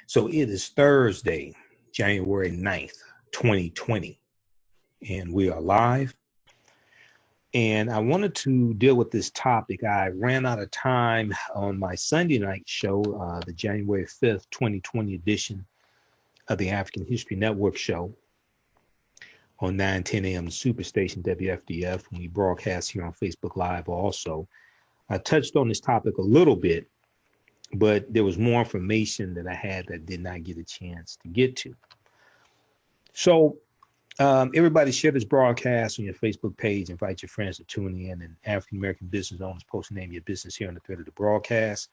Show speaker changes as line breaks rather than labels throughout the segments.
So it is Thursday, January 9th, 2020, and we are live. And I wanted to deal with this topic. I ran out of time on my Sunday night show, the January 5th, 2020 edition of the African History Network show on 9:10 a.m. Superstation WFDF, when we broadcast here on Facebook Live also. I touched on this topic a little bit, but there was more information that I had that did not get a chance to get to. So everybody share this broadcast on your Facebook page, invite your friends to tune in, and African-American business owners post the name of your business here on the thread of the broadcast.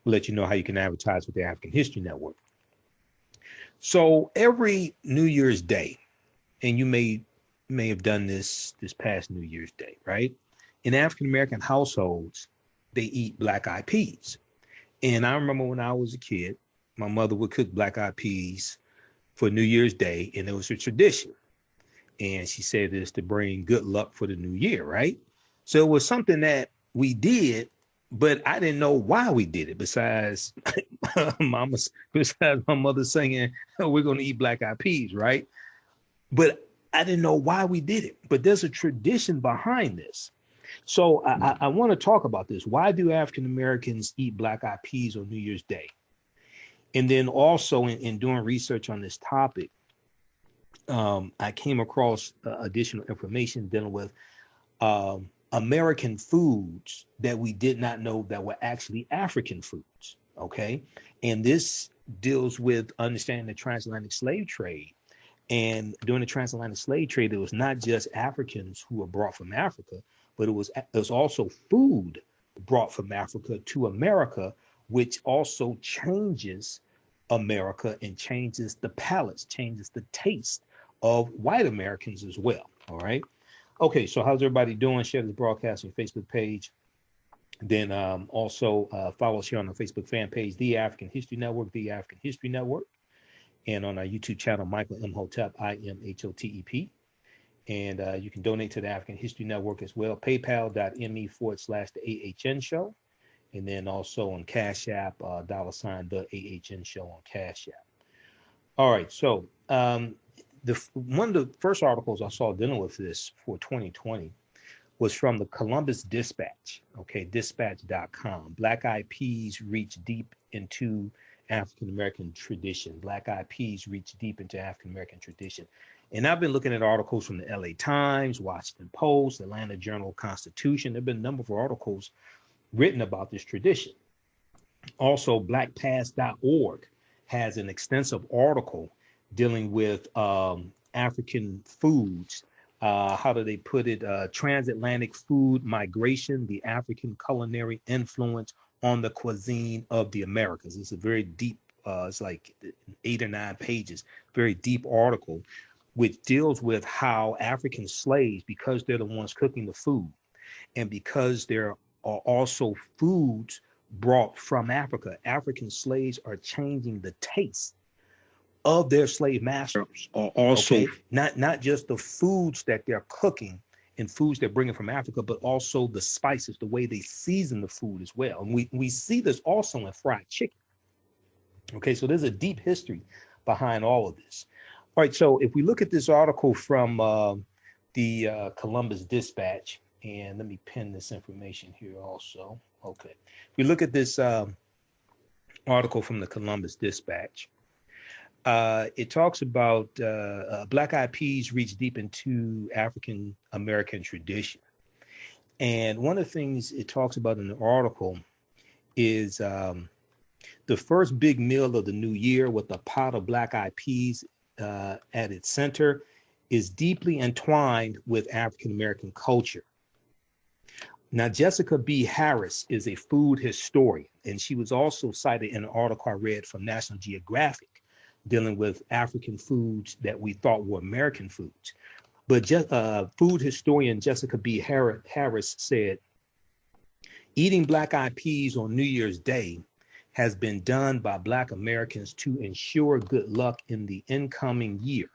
We'll let you know how you can advertise with the African History Network. So every New Year's Day, and you may have done this past New Year's Day, right? In African-American households, they eat black-eyed peas. And I remember when I was a kid, my mother would cook black-eyed peas for New Year's Day, and it was a tradition. And she said this to bring good luck for the new year, right? So it was something that we did, but I didn't know why we did it, besides my mother singing, oh, we're going to eat black-eyed peas, right? But I didn't know why we did it. But there's a tradition behind this. So I want to talk about this. Why do African Americans eat black-eyed peas on New Year's Day? And then also in doing research on this topic, I came across additional information dealing with American foods that we did not know that were actually African foods, okay? And this deals with understanding the transatlantic slave trade. And during the transatlantic slave trade, it was not just Africans who were brought from Africa, but it was also food brought from Africa to America, which also changes America and changes the palates, changes the taste of white Americans as well. All right. Okay. So how's everybody doing? Share this broadcast on your Facebook page. Then also follow us here on the Facebook fan page, The African History Network, The African History Network. And on our YouTube channel, Michael Imhotep, IMHOTEP. And you can donate to the African History Network as well, paypal.me/the AHN show. And then also on Cash App, $, the AHN show on Cash App. All right. So one of the first articles I saw dealing with this for 2020 was from the Columbus Dispatch, okay, dispatch.com. Black-eyed peas reach deep into African-American tradition. Black-eyed peas reach deep into African-American tradition. And I've been looking at articles from the LA Times, Washington Post, Atlanta Journal-Constitution. There have been a number of articles written about this tradition. Also, blackpast.org has an extensive article dealing with African foods. How do they put it? Transatlantic food migration, the African culinary influence on the cuisine of the Americas. It's a very deep, it's like 8 or 9 pages, very deep article, which deals with how African slaves, because they're the ones cooking the food, and because there are also foods brought from Africa, African slaves are changing the taste of their slave masters. Also, okay? Not just the foods that they're cooking and foods they're bringing from Africa, but also the spices, the way they season the food as well. And we see this also in fried chicken. Okay, so there's a deep history behind all of this. All right, so if we look at this article from the Columbus Dispatch, and let me pin this information here also. Okay, if we look at this article from the Columbus Dispatch, it talks about black-eyed peas reach deep into African-American tradition. And one of the things it talks about in the article is the first big meal of the new year with a pot of black-eyed peas at its center is deeply entwined with African-American culture. Now, Jessica B. Harris is a food historian, and she was also cited in an article I read from National Geographic dealing with African foods that we thought were American foods. But food historian Jessica B. Harris said, eating black-eyed peas on New Year's Day has been done by Black Americans to ensure good luck in the incoming year.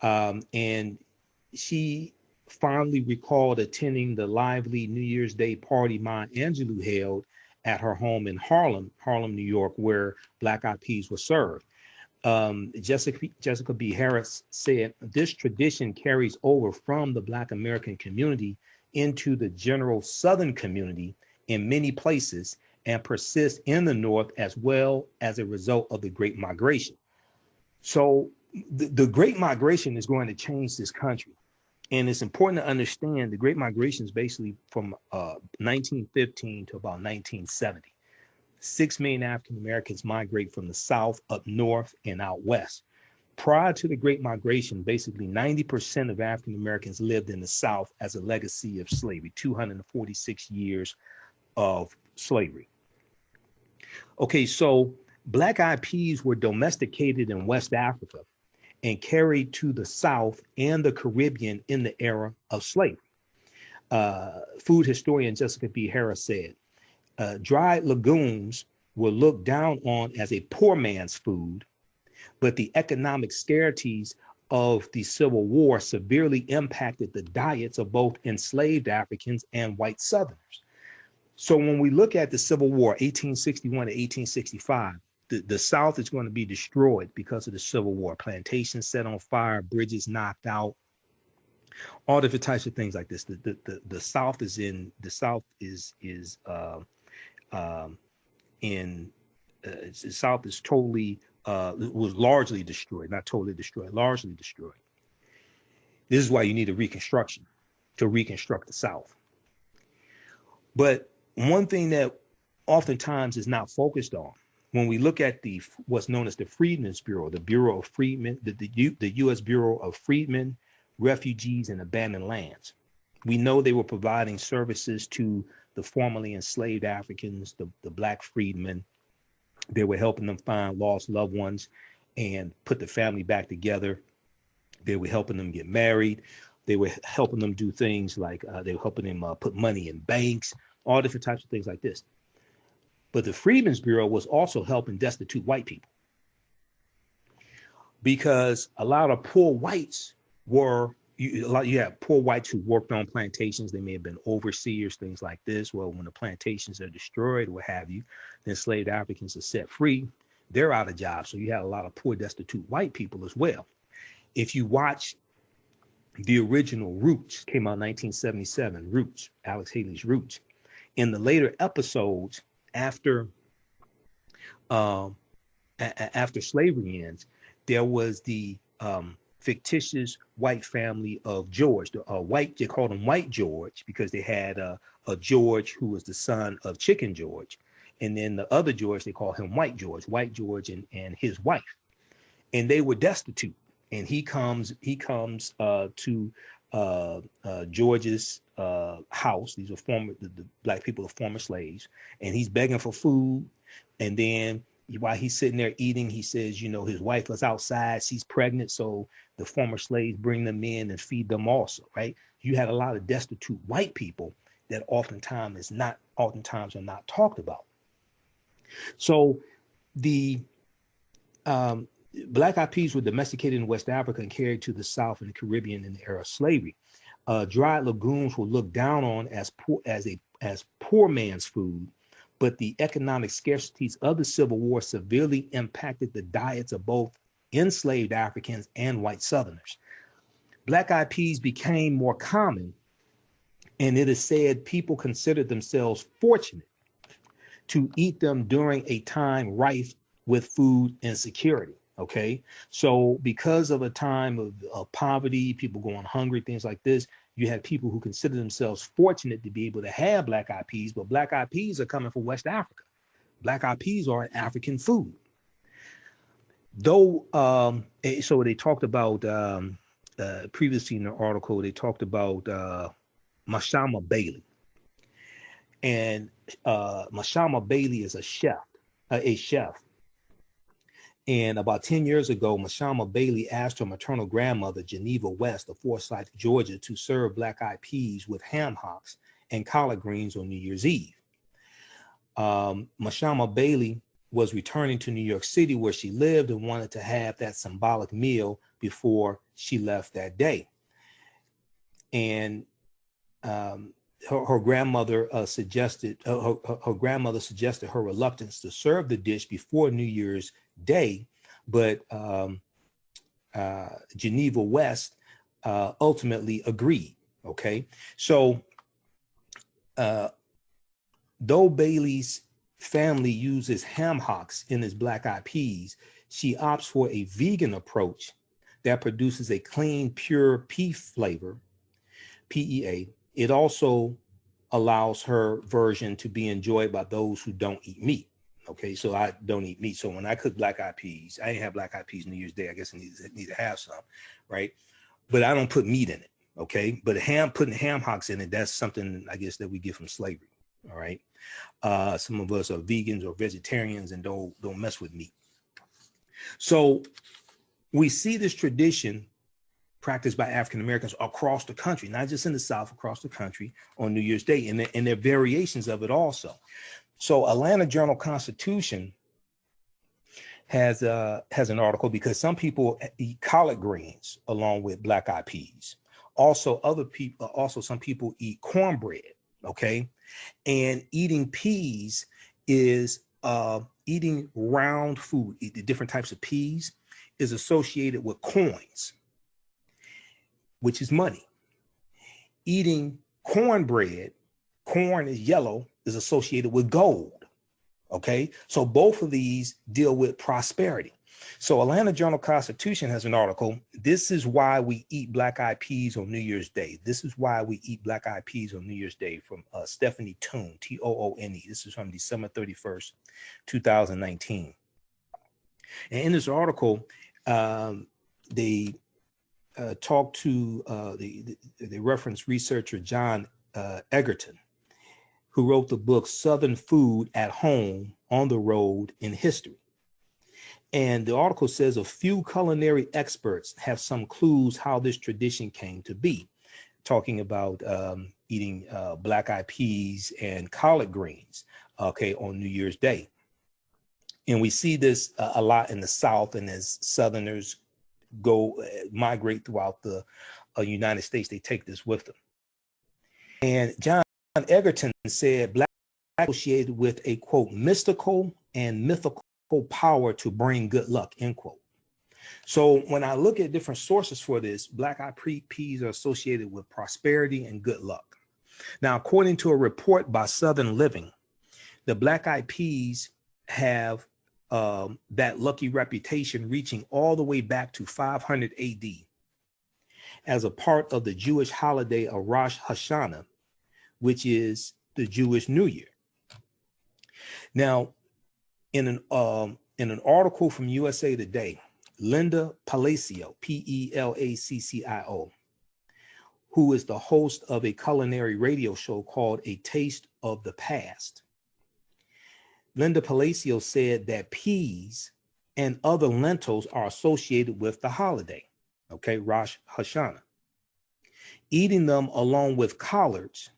And she fondly recalled attending the lively New Year's Day party Maya Angelou held at her home in Harlem, New York, where black-eyed peas were served. Jessica B. Harris said, this tradition carries over from the Black American community into the general Southern community in many places and persists in the North as well as a result of the Great Migration. So the Great Migration is going to change this country. And it's important to understand the Great Migration is basically from 1915 to about 1970. 6 million African Americans migrate from the South up north and out west. Prior to the Great Migration, basically 90% of African Americans lived in the South as a legacy of slavery, 246 years of slavery. Okay, so black-eyed peas were domesticated in West Africa and carried to the South and the Caribbean in the era of slavery. Food historian Jessica B. Harris said, dried legumes were looked down on as a poor man's food, but the economic scarcities of the Civil War severely impacted the diets of both enslaved Africans and white Southerners. So when we look at the Civil War, 1861 to 1865, the South is going to be destroyed because of the Civil War. Plantations set on fire, bridges knocked out, all different types of things like this. The South is totally was largely destroyed, not totally destroyed, largely destroyed. This is why you need a reconstruction to reconstruct the South. But one thing that oftentimes is not focused on when we look at what's known as the Freedmen's Bureau, the Bureau of Freedmen, the U.S. Bureau of Freedmen, Refugees, and Abandoned Lands. We know they were providing services to the formerly enslaved Africans, the Black freedmen. They were helping them find lost loved ones and put the family back together. They were helping them get married. They were helping them do things like they were helping them put money in banks, all different types of things like this. But the Freedmen's Bureau was also helping destitute white people, because a lot of poor whites were, you have poor whites who worked on plantations. They may have been overseers, things like this. Well, when the plantations are destroyed, what have you, the enslaved Africans are set free. They're out of jobs. So you have a lot of poor, destitute white people as well. If you watch the original Roots, came out in 1977, Roots, Alex Haley's Roots. In the later episodes, after slavery ends, there was the fictitious white family of George. They called him White George because they had a George who was the son of Chicken George, and then the other George, they call him White George and his wife, and they were destitute. And he comes to George's house. These are the black people are former slaves, and he's begging for food. And then while he's sitting there eating, he says, his wife was outside, she's pregnant, so the former slaves bring them in and feed them also, right? You had a lot of destitute white people that oftentimes are not talked about. So the black-eyed peas were domesticated in West Africa and carried to the South and the Caribbean in the era of slavery. Dried legumes were looked down on as poor man's food, but the economic scarcities of the Civil War severely impacted the diets of both enslaved Africans and white Southerners. Black-eyed peas became more common, and it is said people considered themselves fortunate to eat them during a time rife with food insecurity. Okay, so because of a time of poverty, people going hungry, things like this, you had people who consider themselves fortunate to be able to have black-eyed peas, but black-eyed peas are coming from West Africa. Black-eyed peas are an African food. Though, so they talked about, previously in the article, they talked about Mashama Bailey. And Mashama Bailey is a chef. And about 10 years ago, Mashama Bailey asked her maternal grandmother, Geneva West of Forsyth, Georgia, to serve black-eyed peas with ham hocks and collard greens on New Year's Eve. Mashama Bailey was returning to New York City, where she lived, and wanted to have that symbolic meal before she left that day. And her grandmother suggested her grandmother suggested her reluctance to serve the dish before New Year's Day, but Geneva West ultimately agreed. Okay, so though Bailey's family uses ham hocks in his black eyed peas, she opts for a vegan approach that produces a clean, pure pea flavor, PEA. It also allows her version to be enjoyed by those who don't eat meat. Okay, so I don't eat meat. So when I cook black eyed peas, I ain't have black eyed peas New Year's Day. I guess I need to have some, right? But I don't put meat in it. Okay, but putting ham hocks in it, that's something I guess that we get from slavery. All right, some of us are vegans or vegetarians and don't mess with meat. So we see this tradition practiced by African Americans across the country, not just in the South, across the country on New Year's Day, and there are variations of it also. So Atlanta Journal-Constitution has an article because some people eat collard greens along with black eyed peas. Also, some people eat cornbread. Okay, and eating peas is eating round food. The different types of peas is associated with coins, which is money. Eating cornbread, corn is yellow, is associated with gold. Okay, so both of these deal with prosperity. So Atlanta Journal-Constitution has an article. This is why we eat black eyed peas on New Year's Day. This is why we eat black eyed peas on New Year's Day, from Stephanie Toone, Toone. This is from December 31st, 2019. And in this article, they talk to they reference researcher John Egerton, who wrote the book Southern Food at Home, on the Road, in History. And the article says a few culinary experts have some clues how this tradition came to be, talking about eating black eyed peas and collard greens, okay, on New Year's Day. And we see this a lot in the South, and as Southerners migrate throughout the United States, they take this with them. And John Egerton said black associated with a, quote, mystical and mythical power to bring good luck, end quote. So when I look at different sources for this, black eyed peas are associated with prosperity and good luck. Now, according to a report by Southern Living, the black eyed peas have that lucky reputation reaching all the way back to 500 AD as a part of the Jewish holiday of Rosh Hashanah, which is the Jewish New Year. Now, in an article from USA Today, Linda Palacio, Pelaccio, who is the host of a culinary radio show called A Taste of the Past, Linda Palacio said that peas and other lentils are associated with the holiday, okay, Rosh Hashanah. Eating them along with collards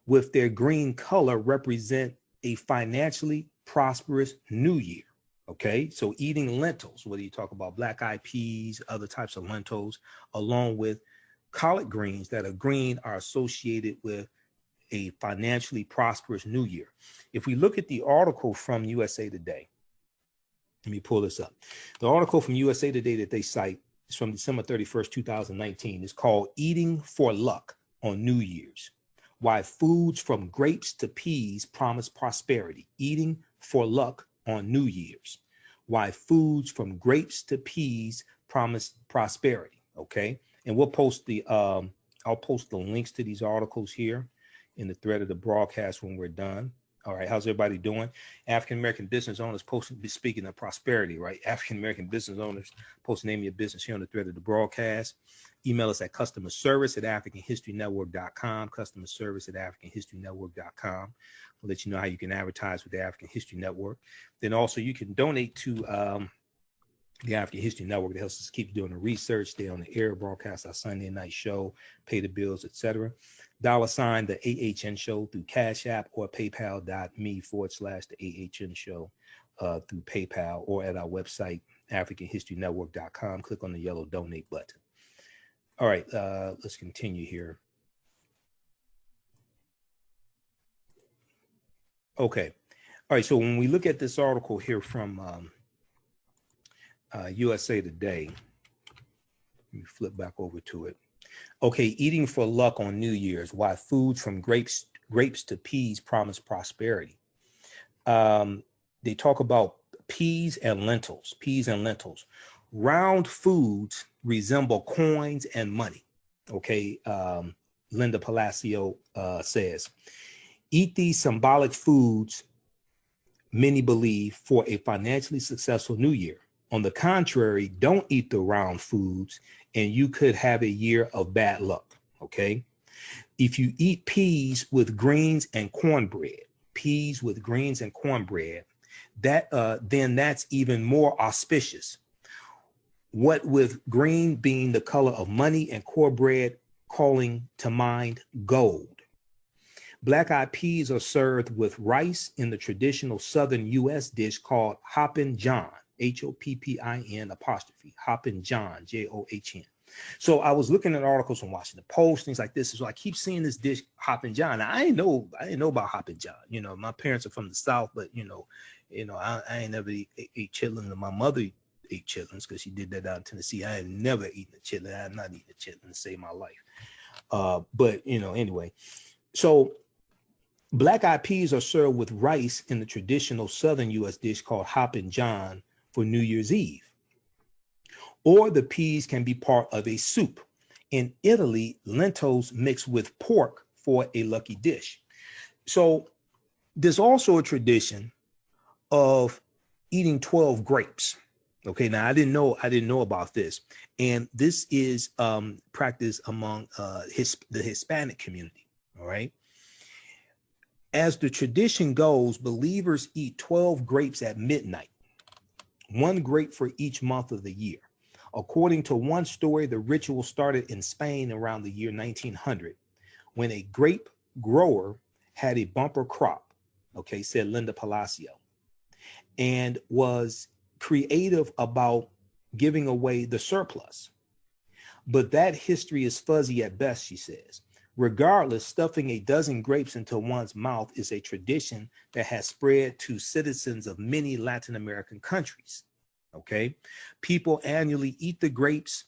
with their green color represent a financially prosperous new year. Okay, so eating lentils, whether you talk about black eyed peas, other types of lentils, along with collard greens that are green, are associated with a financially prosperous new year. If we look at the article from USA Today, let me pull this up. The article from USA Today that they cite is from December 31st, 2019. It's called Eating for Luck on New Year's: Why Foods from Grapes to Peas Promise Prosperity. Eating for Luck on New Year's: Why Foods from Grapes to Peas Promise Prosperity. Okay, and we'll post I'll post the links to these articles here in the thread of the broadcast when we're done. All right, how's everybody doing? African-American business owners posting, speaking of prosperity, right? African-American business owners, post the name of your business here on the thread of the broadcast. Email us at customerservice@africanhistorynetwork.com, customerservice@africanhistorynetwork.com. We'll let you know how you can advertise with the African History Network. Then also you can donate to the African History Network. That helps us keep doing the research, stay on the air, broadcast our Sunday night show, pay the bills, etc. $ the AHN show through Cash App, or paypal.me/the AHN show through PayPal, or at our website, AfricanHistoryNetwork.com. Click on the yellow donate button. All right, let's continue here. Okay. All right. So when we look at this article here from USA Today, let me flip back over to it. Okay, eating for luck on New Year's, why foods from grapes to peas promise prosperity. They talk about peas and lentils. Round foods resemble coins and money. Okay, Linda Palacio says, eat these symbolic foods, many believe, for a financially successful new year. On the contrary, don't eat the round foods and you could have a year of bad luck, okay? If you eat peas with greens and cornbread, then that's even more auspicious. What with green being the color of money and cornbread calling to mind gold. Black-eyed peas are served with rice in the traditional Southern U.S. dish called Hoppin' John, Hoppin', Hoppin' John, John. So I was looking at articles from Washington Post, things like this. So I keep seeing this dish, Hoppin' John. Now, I didn't know about Hoppin' John. You know, my parents are from the South, but I ain't never ate chitlins. And my mother ate chitlins because she did that out in Tennessee. I had never eaten a chitlin. I have not eaten a chitlin to save my life. But anyway, so black-eyed peas are served with rice in the traditional Southern U.S. dish called Hoppin' John for New Year's Eve. Or the peas can be part of a soup. In Italy, lentils mixed with pork for a lucky dish. So there's also a tradition of eating 12 grapes. Okay, now I didn't know about this. And this is practiced among the Hispanic community, all right? As the tradition goes, believers eat 12 grapes at midnight, one grape for each month of the year. According to one story, the ritual started in Spain around the year 1900, when a grape grower had a bumper crop, okay, said Linda Palacio, and was creative about giving away the surplus. But that history is fuzzy at best, she says. Regardless, stuffing a dozen grapes into one's mouth is a tradition that has spread to citizens of many Latin American countries. Okay, people annually eat the grapes,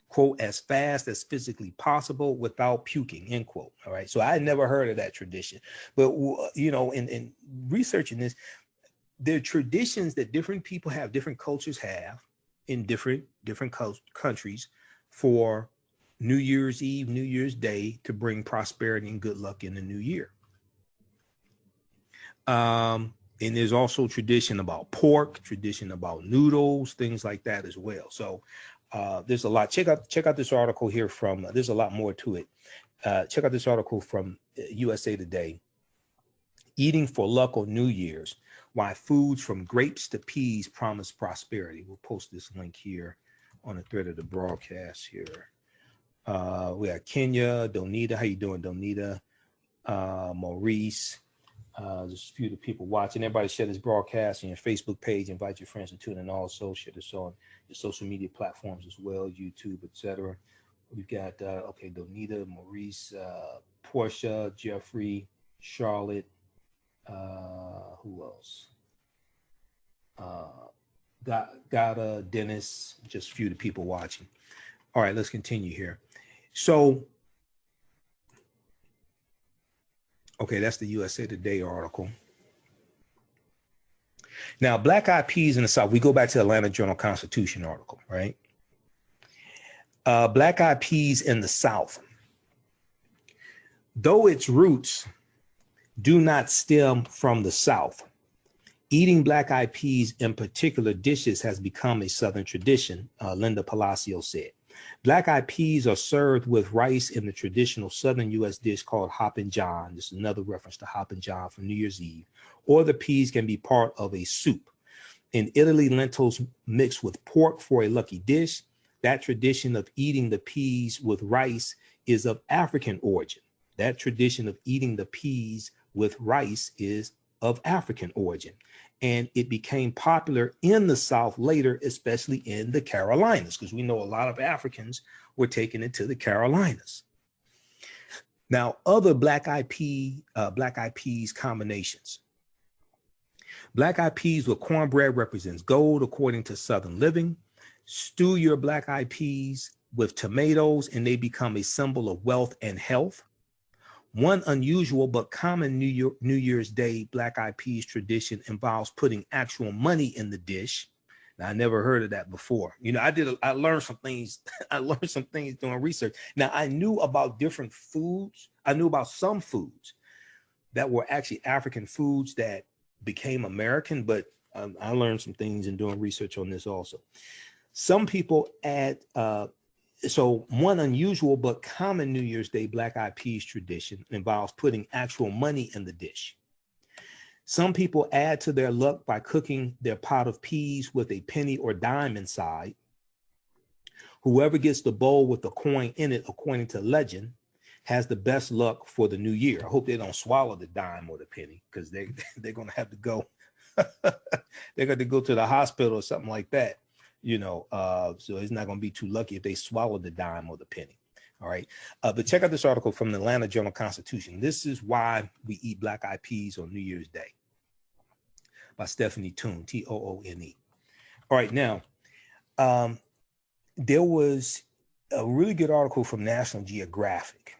quote, as fast as physically possible without puking, end quote. All right, so I had never heard of that tradition, but in researching this, there are traditions that different people have, different cultures have in different countries for New Year's Eve, New Year's Day, to bring prosperity and good luck in the new year. And there's also tradition about pork, tradition about noodles, things like that as well. So there's a lot. Check out this article here from, there's a lot more to it. Check out this article from USA Today. Eating for luck on New Year's, why foods from grapes to peas promise prosperity. We'll post this link here on the thread of the broadcast here. We got Kenya, Donita. How you doing, Donita? Maurice. Just a few of the people watching. Everybody share this broadcast on your Facebook page. Invite your friends to tune in also. Share this on your social media platforms as well, YouTube, etc. We've got, okay, Donita, Maurice, Portia, Jeffrey, Charlotte. Who else? Gata, Dennis, just a few of the people watching. All right, let's continue here. So, okay, that's the USA Today article. Now, black-eyed peas in the South, we go back to the Atlanta Journal-Constitution article, right? Black-eyed peas in the South, though its roots do not stem from the South, eating black-eyed peas in particular dishes has become a Southern tradition, Linda Palacio said. Black-eyed peas are served with rice in the traditional Southern U.S. dish called Hoppin' John. This is another reference to Hoppin' John for New Year's Eve. Or the peas can be part of a soup. In Italy, lentils mixed with pork for a lucky dish. That tradition of eating the peas with rice is of African origin. That tradition of eating the peas with rice is of African origin. And it became popular in the South later, especially in the Carolinas, because we know a lot of Africans were taken into the Carolinas. Now, other black eyed peas combinations. Black eyed peas with cornbread represents gold, according to Southern Living. Stew your black eyed peas with tomatoes, and they become a symbol of wealth and health. One unusual but common New Year's Day black eyed peas tradition involves putting actual money in the dish. Now, I never heard of that before. You know, I learned some things. I learned some things doing research. Now, I knew about different foods. I knew about some foods that were actually African foods that became American, but I learned some things in doing research on this also. Some people add, so one unusual but common New Year's Day black eyed peas tradition involves putting actual money in the dish. Some people add to their luck by cooking their pot of peas with a penny or dime inside. Whoever gets the bowl with the coin in it, according to legend, has the best luck for the new year. I hope they don't swallow the dime or the penny, because they're going to have to go. They're going to go to the hospital or something like that, you know. So it's not going to be too lucky if they swallow the dime or the penny. All right. But check out this article from the Atlanta Journal-Constitution. This is why we eat black eyed peas on New Year's Day, by Stephanie Toone, Toone. All right. Now, there was a really good article from National Geographic.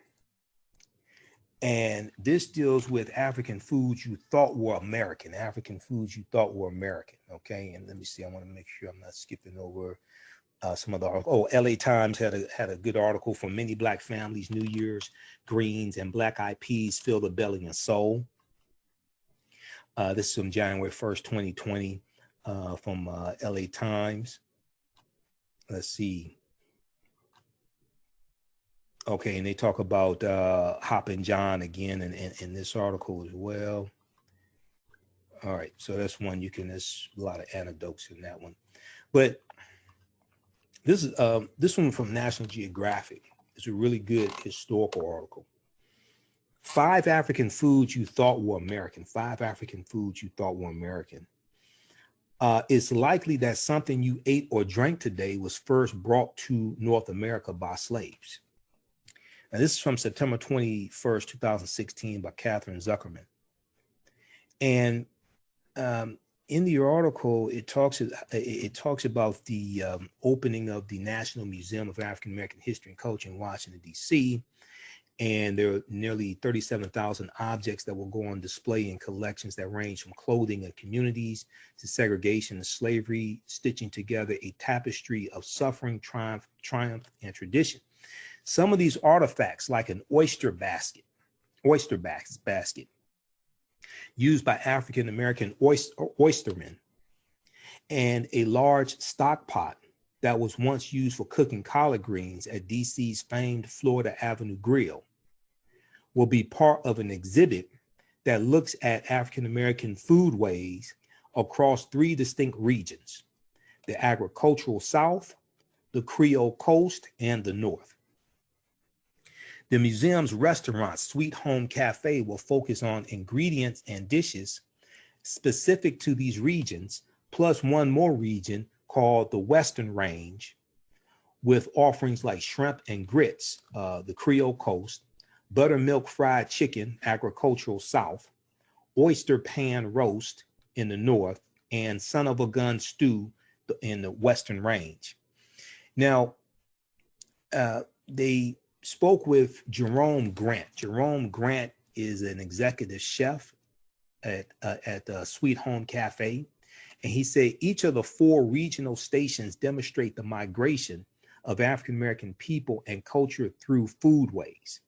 And this deals with African foods you thought were American, Okay. And let me see, I want to make sure I'm not skipping over some other articles. Oh, LA Times had a good article for many Black families. New Year's greens and black eyed peas fill the belly and soul. This is from January 1st, 2020, from LA Times. Let's see. Okay, and they talk about Hoppin' John again in this article as well. All right, so that's one there's a lot of anecdotes in that one. But this one from National Geographic is a really good historical article. 5 African foods you thought were American. It's likely that something you ate or drank today was first brought to North America by slaves. Now, this is from September 21st, 2016 by Catherine Zuckerman. And in the article, it talks about the opening of the National Museum of African American History and Culture in Washington, D.C., and there are nearly 37,000 objects that will go on display in collections that range from clothing and communities to segregation and slavery, stitching together a tapestry of suffering, triumph, and tradition. Some of these artifacts, like an oyster basket used by African-American oystermen, and a large stock pot that was once used for cooking collard greens at DC's famed Florida Avenue Grill, will be part of an exhibit that looks at African-American foodways across 3 distinct regions: the agricultural South, the Creole Coast, and the North. The museum's restaurant, Sweet Home Cafe, will focus on ingredients and dishes specific to these regions, plus one more region called the Western Range, with offerings like shrimp and grits, the Creole Coast, buttermilk fried chicken, agricultural South, oyster pan roast in the North, and son of a gun stew in the Western Range. Now, they spoke with Jerome Grant. Jerome Grant is an executive chef at Sweet Home Cafe. And he said each of the 4 regional stations demonstrate the migration of African-American people and culture through foodways.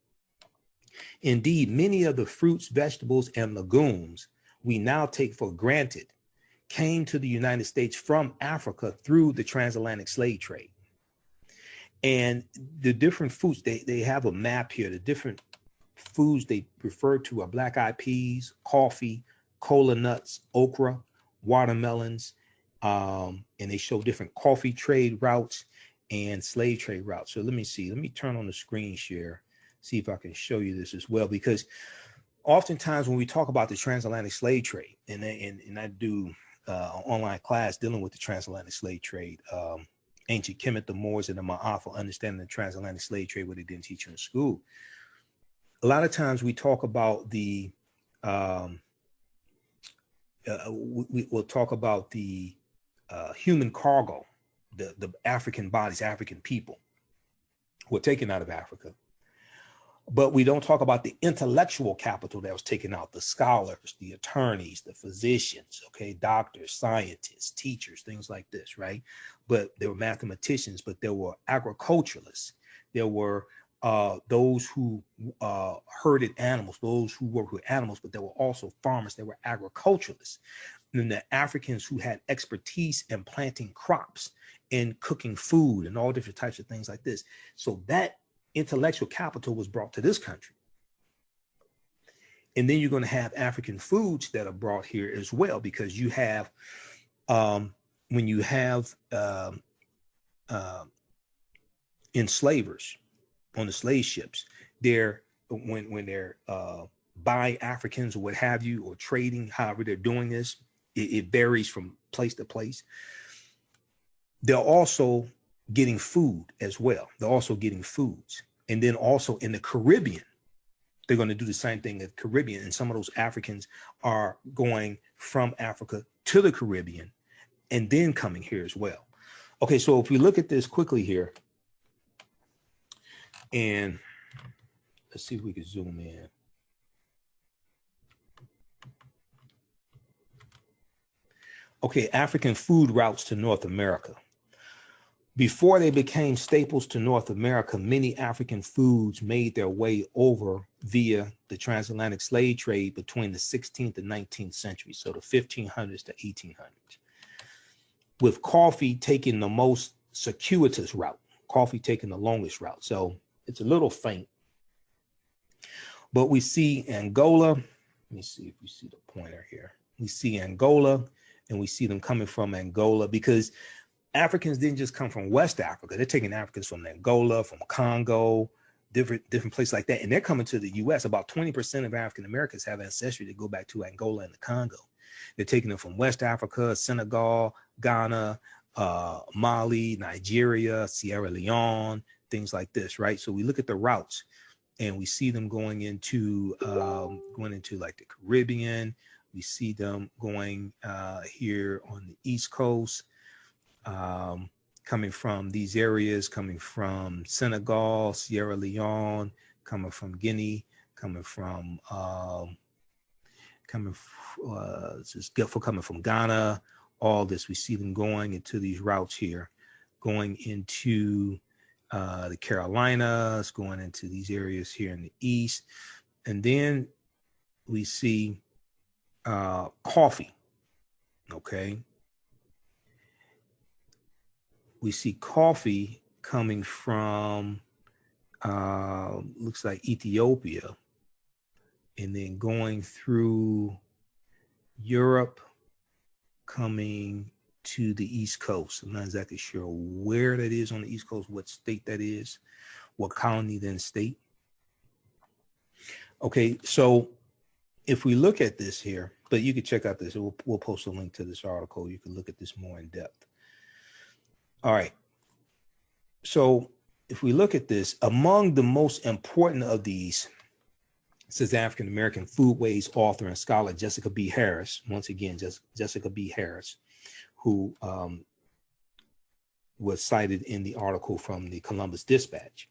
Indeed, many of the fruits, vegetables, and legumes we now take for granted came to the United States from Africa through the transatlantic slave trade. And the different foods, they have a map here. The different foods they refer to are black eyed peas, coffee, cola nuts, okra, watermelons, and they show different coffee trade routes and slave trade routes. So let me see. Let me turn on the screen share, see if I can show you this as well, because oftentimes when we talk about the transatlantic slave trade, and I do an online class dealing with the transatlantic slave trade, Ancient Kemet, the Moors, and the Ma'afa, understanding the transatlantic slave trade, what they didn't teach you in school. a lot of times we talk about we will talk about the human cargo, the African bodies, African people who were taken out of Africa. But we don't talk about the intellectual capital that was taken out, the scholars, the attorneys, the physicians, okay, doctors, scientists, teachers, things like this, right? But there were mathematicians, but there were agriculturalists. There were those who herded animals, those who worked with animals, but there were also farmers. There were agriculturalists. And then the Africans who had expertise in planting crops and cooking food and all different types of things like this. So that intellectual capital was brought to this country. And then you're going to have African foods that are brought here as well, because you have, when you have enslavers on the slave ships, when they're buying Africans or what have you, or trading, however they're doing this, it varies from place to place. They're also getting food as well. They're also getting foods. And then also in the Caribbean, they're going to do the same thing in the Caribbean. And some of those Africans are going from Africa to the Caribbean and then coming here as well. Okay, so if we look at this quickly here, and let's see if we can zoom in. Okay, African food routes to North America. Before they became staples to North America, many African foods made their way over via the transatlantic slave trade between the 16th and 19th century, so the 1500s to 1800s, with coffee taking the most circuitous route, coffee taking the longest route. So it's a little faint. But we see Angola. Let me see if we see the pointer here. We see Angola, and we see them coming from Angola, because Africans didn't just come from West Africa. They're taking Africans from Angola, from Congo, different places like that. And they're coming to the US. About 20% of African Americans have ancestry that go back to Angola and the Congo. They're taking them from West Africa, Senegal, Ghana, Mali, Nigeria, Sierra Leone, things like this, right? So we look at the routes and we see them going into like the Caribbean. We see them going here on the East Coast, coming from these areas, coming from Senegal, Sierra Leone, coming from Guinea, coming from coming from Ghana. All this, we see them going into these routes here, going into the Carolinas, going into these areas here in the East. And then we see coffee, okay? We see coffee coming from, looks like Ethiopia, and then going through Europe, coming to the East Coast. I'm not exactly sure where that is on the East Coast, what state that is, what colony then state. Okay, so if we look at this here, but you can check out this, we'll post a link to this article. You can look at this more in depth. All right. So if we look at this, among the most important of these, says African-American foodways author and scholar Jessica B. Harris, once again, Jessica B. Harris, who was cited in the article from the Columbus Dispatch.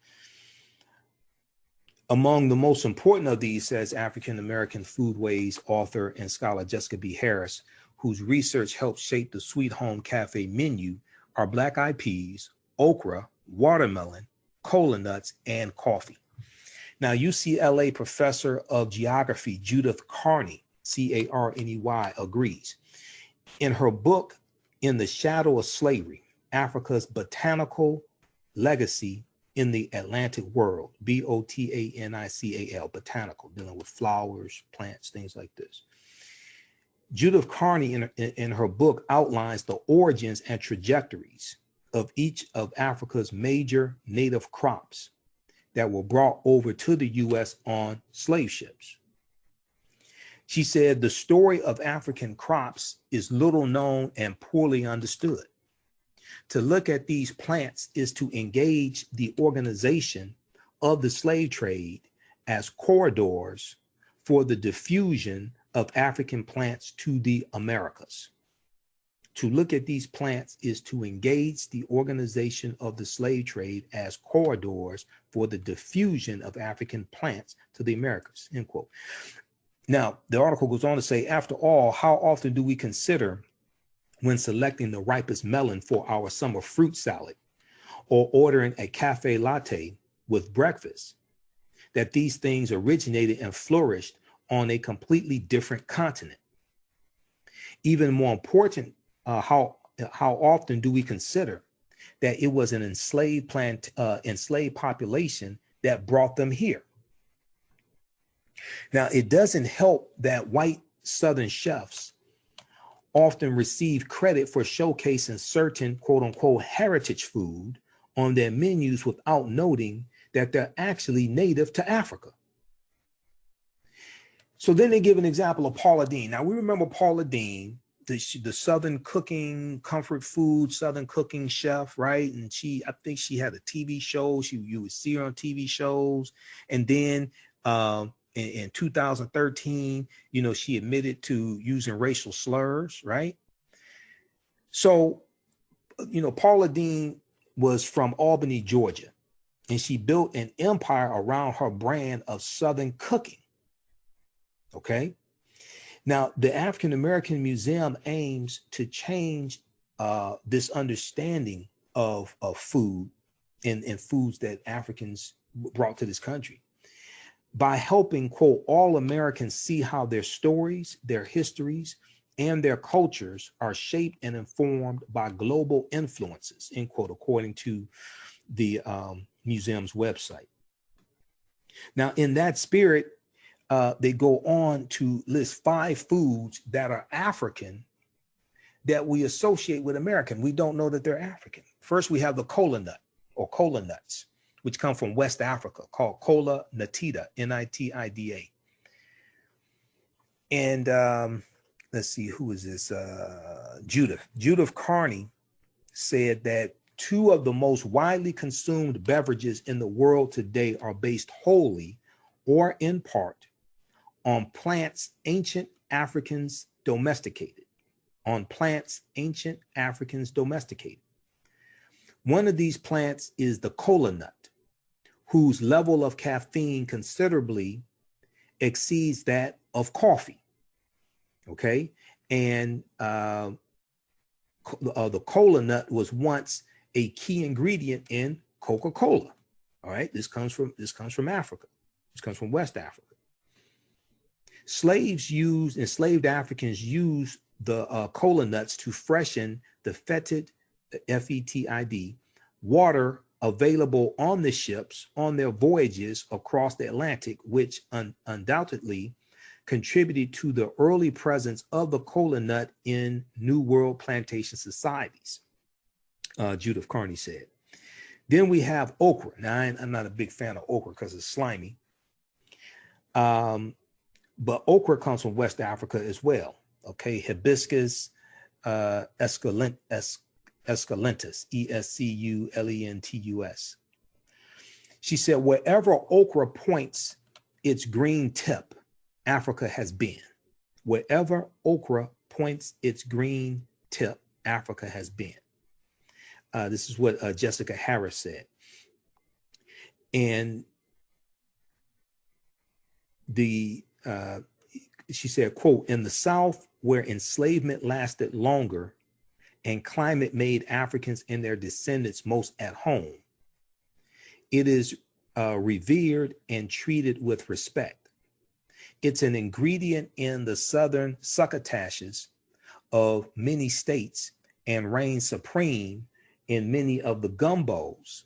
Among the most important of these, says African-American foodways author and scholar Jessica B. Harris, whose research helped shape the Sweet Home Cafe menu, are black-eyed peas, okra, watermelon, cola nuts, and coffee. Now, UCLA professor of geography Judith Carney, C-A-R-N-E-Y, agrees. In her book, In the Shadow of Slavery, Africa's Botanical Legacy in the Atlantic World, B-O-T-A-N-I-C-A-L, botanical, dealing with flowers, plants, things like this. Judith Carney, in her book, outlines the origins and trajectories of each of Africa's major native crops that were brought over to the U.S. on slave ships. She said the story of African crops is little known and poorly understood. To look at these plants is to engage the organization of the slave trade as corridors for the diffusion of African plants to the Americas. To look at these plants is to engage the organization of the slave trade as corridors for the diffusion of African plants to the Americas, end quote. Now, the article goes on to say, after all, how often do we consider when selecting the ripest melon for our summer fruit salad or ordering a cafe latte with breakfast, that these things originated and flourished on a completely different continent? Even more important, how often do we consider that it was an enslaved population that brought them here? Now, it doesn't help that white Southern chefs often receive credit for showcasing certain quote unquote heritage food on their menus without noting that they're actually native to Africa. So then they give an example of Paula Deen. Now we remember Paula Deen, the Southern cooking, comfort food, Southern cooking chef, right? And I think she had a TV show. You would see her on TV shows. And then in 2013, she admitted to using racial slurs, right? So, Paula Deen was from Albany, Georgia, and she built an empire around her brand of Southern cooking. Okay. Now, the African American Museum aims to change this understanding of food and foods that Africans brought to this country by helping, quote, all Americans see how their stories, their histories, and their cultures are shaped and informed by global influences, end quote, according to the museum's website. Now, in that spirit, they go on to list 5 foods that are African that we associate with American. We don't know that they're African. First, we have the cola nut or cola nuts, which come from West Africa, called cola natida, N-I-T-I-D-A. And let's see, who is this? Judith Carney said that 2 of the most widely consumed beverages in the world today are based wholly or in part on plants ancient Africans domesticated, on plants ancient Africans domesticated. One of these plants is the cola nut, whose level of caffeine considerably exceeds that of coffee. Okay. And the cola nut was once a key ingredient in Coca-Cola. All right. This comes from Africa. This comes from West Africa. Enslaved Africans used the cola nuts to freshen the fetid, F-E-T-I-D, water available on the ships on their voyages across the Atlantic, which undoubtedly contributed to the early presence of the cola nut in New World plantation societies, Judith Carney said. Then we have okra. Now, I'm not a big fan of okra because it's slimy. But okra comes from West Africa as well. Okay, hibiscus esculentus, Esculentus. She said, wherever okra points its green tip, Africa has been. Wherever okra points its green tip, Africa has been. This is what Jessica Harris said. And she said, quote, in the South, where enslavement lasted longer and climate made Africans and their descendants most at home, it is revered and treated with respect. It's an ingredient in the Southern succotashes of many states and reigns supreme in many of the gumbos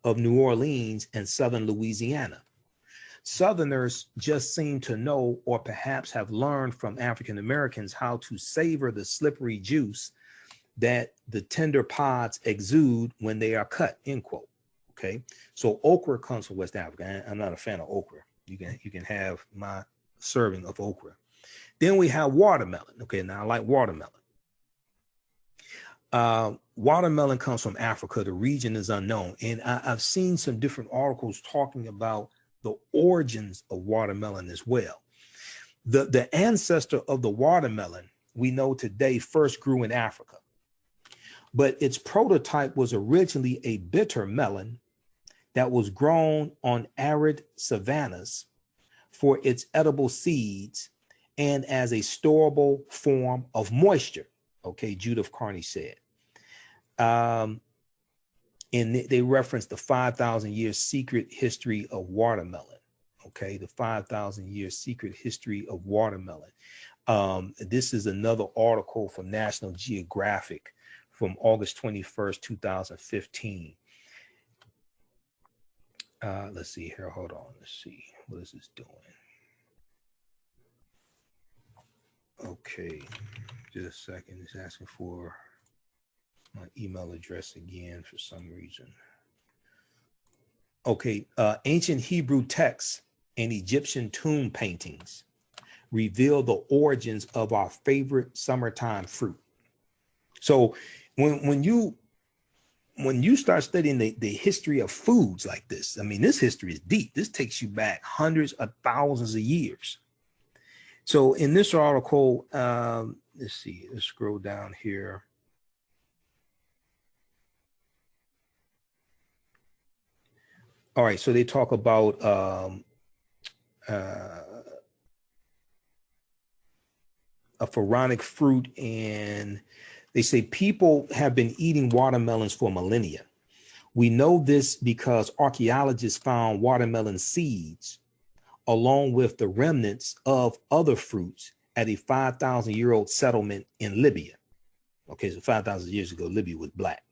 of New Orleans and Southern Louisiana. Southerners just seem to know, or perhaps have learned from African Americans, how to savor the slippery juice that the tender pods exude when they are cut, end quote. Okay, so okra comes from West Africa. I'm not a fan of okra. You can have my serving of okra. Then we have watermelon. Okay, now I like watermelon. Watermelon comes from Africa. The region is unknown. And I've seen some different articles talking about the origins of watermelon as well. The ancestor of the watermelon we know today first grew in Africa, but its prototype was originally a bitter melon that was grown on arid savannas for its edible seeds and as a storable form of moisture. Okay, Judith Carney said. And they referenced the 5,000 year secret history of watermelon. Okay, the 5,000 year secret history of watermelon. This is another article from National Geographic from August 21st, 2015. Let's see here. Hold on. Let's see. What is this doing? Okay, just a second. It's asking for my email address again for some reason. Okay, ancient Hebrew texts and Egyptian tomb paintings reveal the origins of our favorite summertime fruit. So when you start studying the history of foods like this, I mean, this history is deep. This takes you back hundreds of thousands of years. So in this article, let's see, let's scroll down here. All right, so they talk about a pharaonic fruit, and they say people have been eating watermelons for millennia. We know this because archaeologists found watermelon seeds along with the remnants of other fruits at a 5,000-year-old settlement in Libya. Okay, so 5,000 years ago, Libya was black.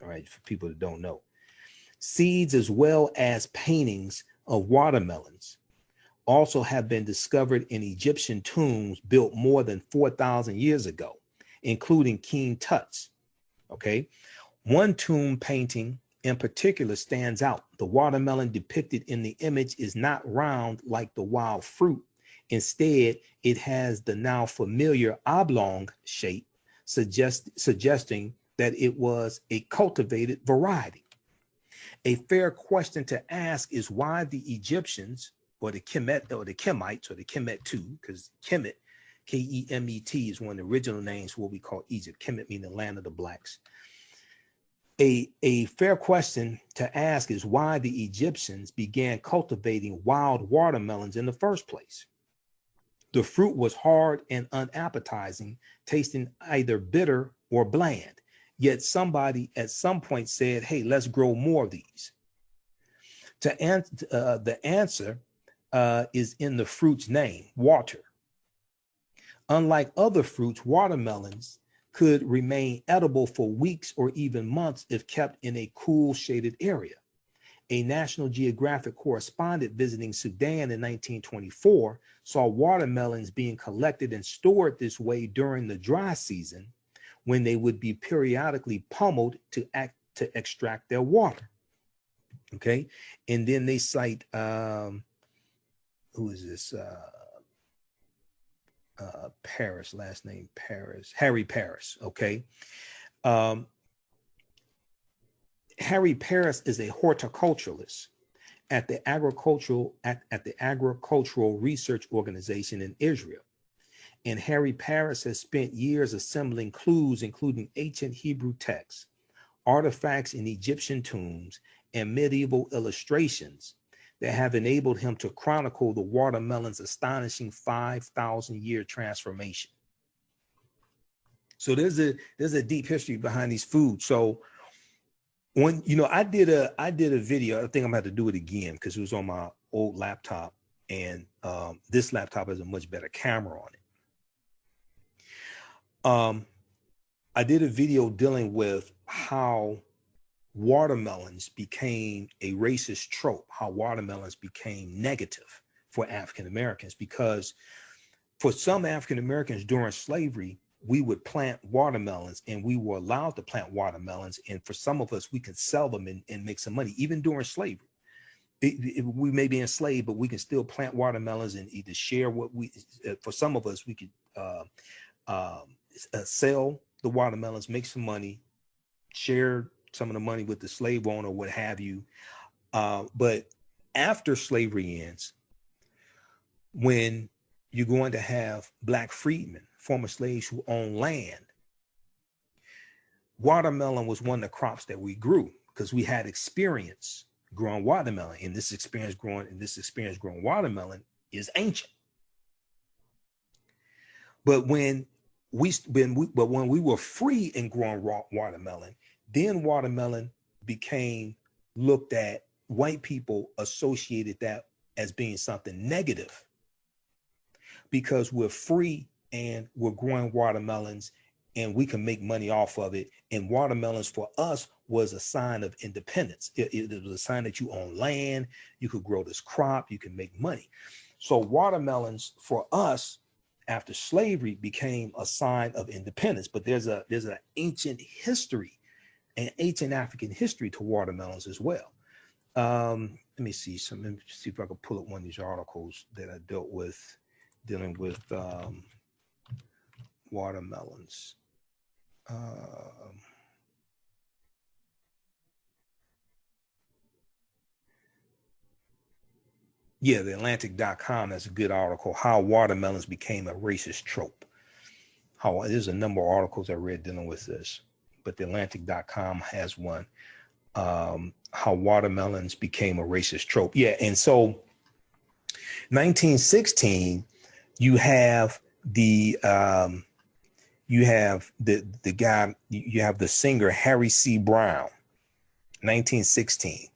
All right, for people that don't know. Seeds as well as paintings of watermelons also have been discovered in Egyptian tombs built more than 4,000 years ago, including King Tut's. Okay, one tomb painting in particular stands out. The watermelon depicted in the image is not round like the wild fruit. Instead, it has the now familiar oblong shape, suggesting that it was a cultivated variety. A fair question to ask is why the Egyptians, or the Kemet, or the Kemites, or the Kemet too, because Kemet, K-E-M-E-T, is one of the original names for what we call Egypt. Kemet meaning the land of the blacks. A fair question to ask is why the Egyptians began cultivating wild watermelons in the first place. The fruit was hard and unappetizing, tasting either bitter or bland. Yet somebody at some point said, hey, let's grow more of these. The answer is in the fruit's name, water. Unlike other fruits, watermelons could remain edible for weeks or even months if kept in a cool, shaded area. A National Geographic correspondent visiting Sudan in 1924 saw watermelons being collected and stored this way during the dry season, when they would be periodically pummeled to extract their water. Okay, and then they cite who is this? Paris, last name Paris, Harry Paris. Okay, Harry Paris is a horticulturalist at the agricultural research organization in Israel. And Harry Paris has spent years assembling clues, including ancient Hebrew texts, artifacts in Egyptian tombs, and medieval illustrations that have enabled him to chronicle the watermelon's astonishing 5,000-year transformation. So there's a deep history behind these foods. So when, you know, I did a video, I think I'm gonna have to do it again because it was on my old laptop, and this laptop has a much better camera on it. I did a video dealing with how watermelons became a racist trope, how watermelons became negative for African Americans, because for some African Americans during slavery, we would plant watermelons, and we were allowed to plant watermelons. And for some of us, we could sell them and make some money, even during slavery. We may be enslaved, but we can still plant watermelons and either share what we, for some of us, we could sell the watermelons, make some money, share some of the money with the slave owner, what have you. But after slavery ends, when you're going to have black freedmen, former slaves who own land, watermelon was one of the crops that we grew because we had experience growing watermelon, and this experience growing watermelon is ancient. But when we were free in growing watermelon, then watermelon became looked at. White people associated that as being something negative because we're free and we're growing watermelons and we can make money off of it. And watermelons for us was a sign of independence. It was a sign that you own land, you could grow this crop, you can make money. So watermelons for us after slavery became a sign of independence. But there's an ancient history, an ancient African history to watermelons as well. Let me see if I can pull up one of these articles that I dealing with watermelons. Yeah, the Atlantic.com has a good article, How Watermelons Became a Racist Trope. There's a number of articles I read dealing with this, but the Atlantic.com has one. How watermelons became a racist trope. Yeah, and so 1916, you have the singer Harry C. Brown. 1916,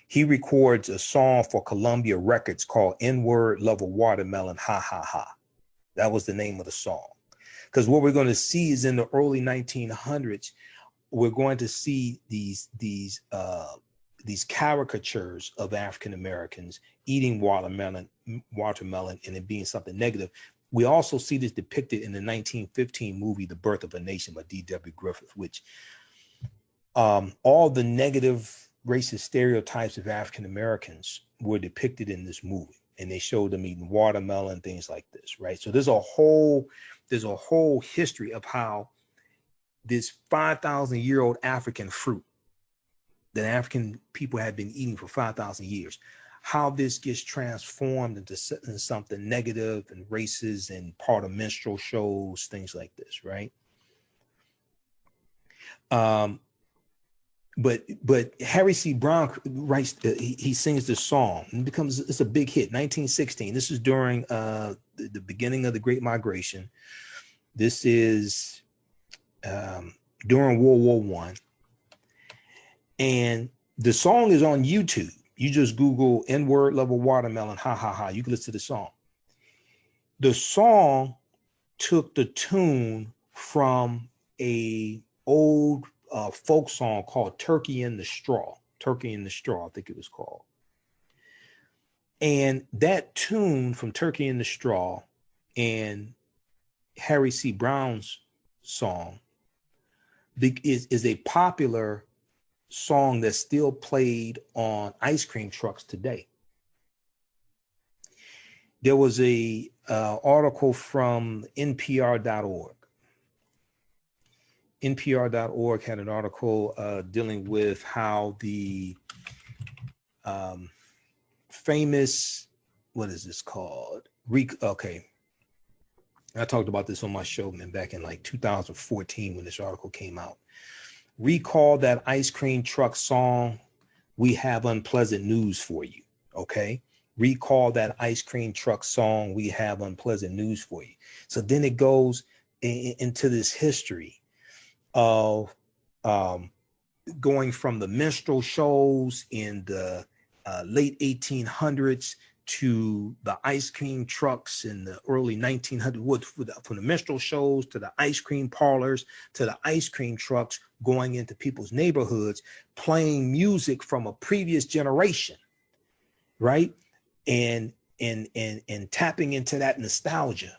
he records a song for Columbia Records called "N-Word Love a Watermelon, Ha Ha Ha." That was the name of the song. Because what we're going to see is in the early 1900s, we're going to see these caricatures of African Americans eating watermelon, and it being something negative. We also see this depicted in the 1915 movie, The Birth of a Nation by D.W. Griffith, which all the negative racist stereotypes of African Americans were depicted in this movie, and they showed them eating watermelon, things like this, right? So there's a whole history of how this 5,000-year-old African fruit that African people had been eating for 5,000 years, how this gets transformed into something negative and racist and part of minstrel shows, things like this, right? But Harry C. Brown writes, he sings this song and it's a big hit. 1916. This is during the beginning of the Great Migration. This is during World War I. And the song is on YouTube. You just Google N-Word Love a Watermelon, Ha Ha Ha. You can listen to the song. The song took the tune from a old folk song called Turkey in the Straw. Turkey in the Straw, I think it was called. And that tune from Turkey in the Straw and Harry C. Brown's song is a popular song that's still played on ice cream trucks today. There was a article from NPR.org. NPR.org had an article dealing with how the famous, what is this called? Okay. I talked about this on my show, man, back in like 2014 when this article came out. Recall that ice cream truck song, We Have Unpleasant News for You, okay? Recall that ice cream truck song, We Have Unpleasant News for You. So then it goes into this history of going from the minstrel shows in the late 1800s to the ice cream trucks in the early 1900s, from the minstrel shows to the ice cream parlors to the ice cream trucks going into people's neighborhoods, playing music from a previous generation, right? And tapping into that nostalgia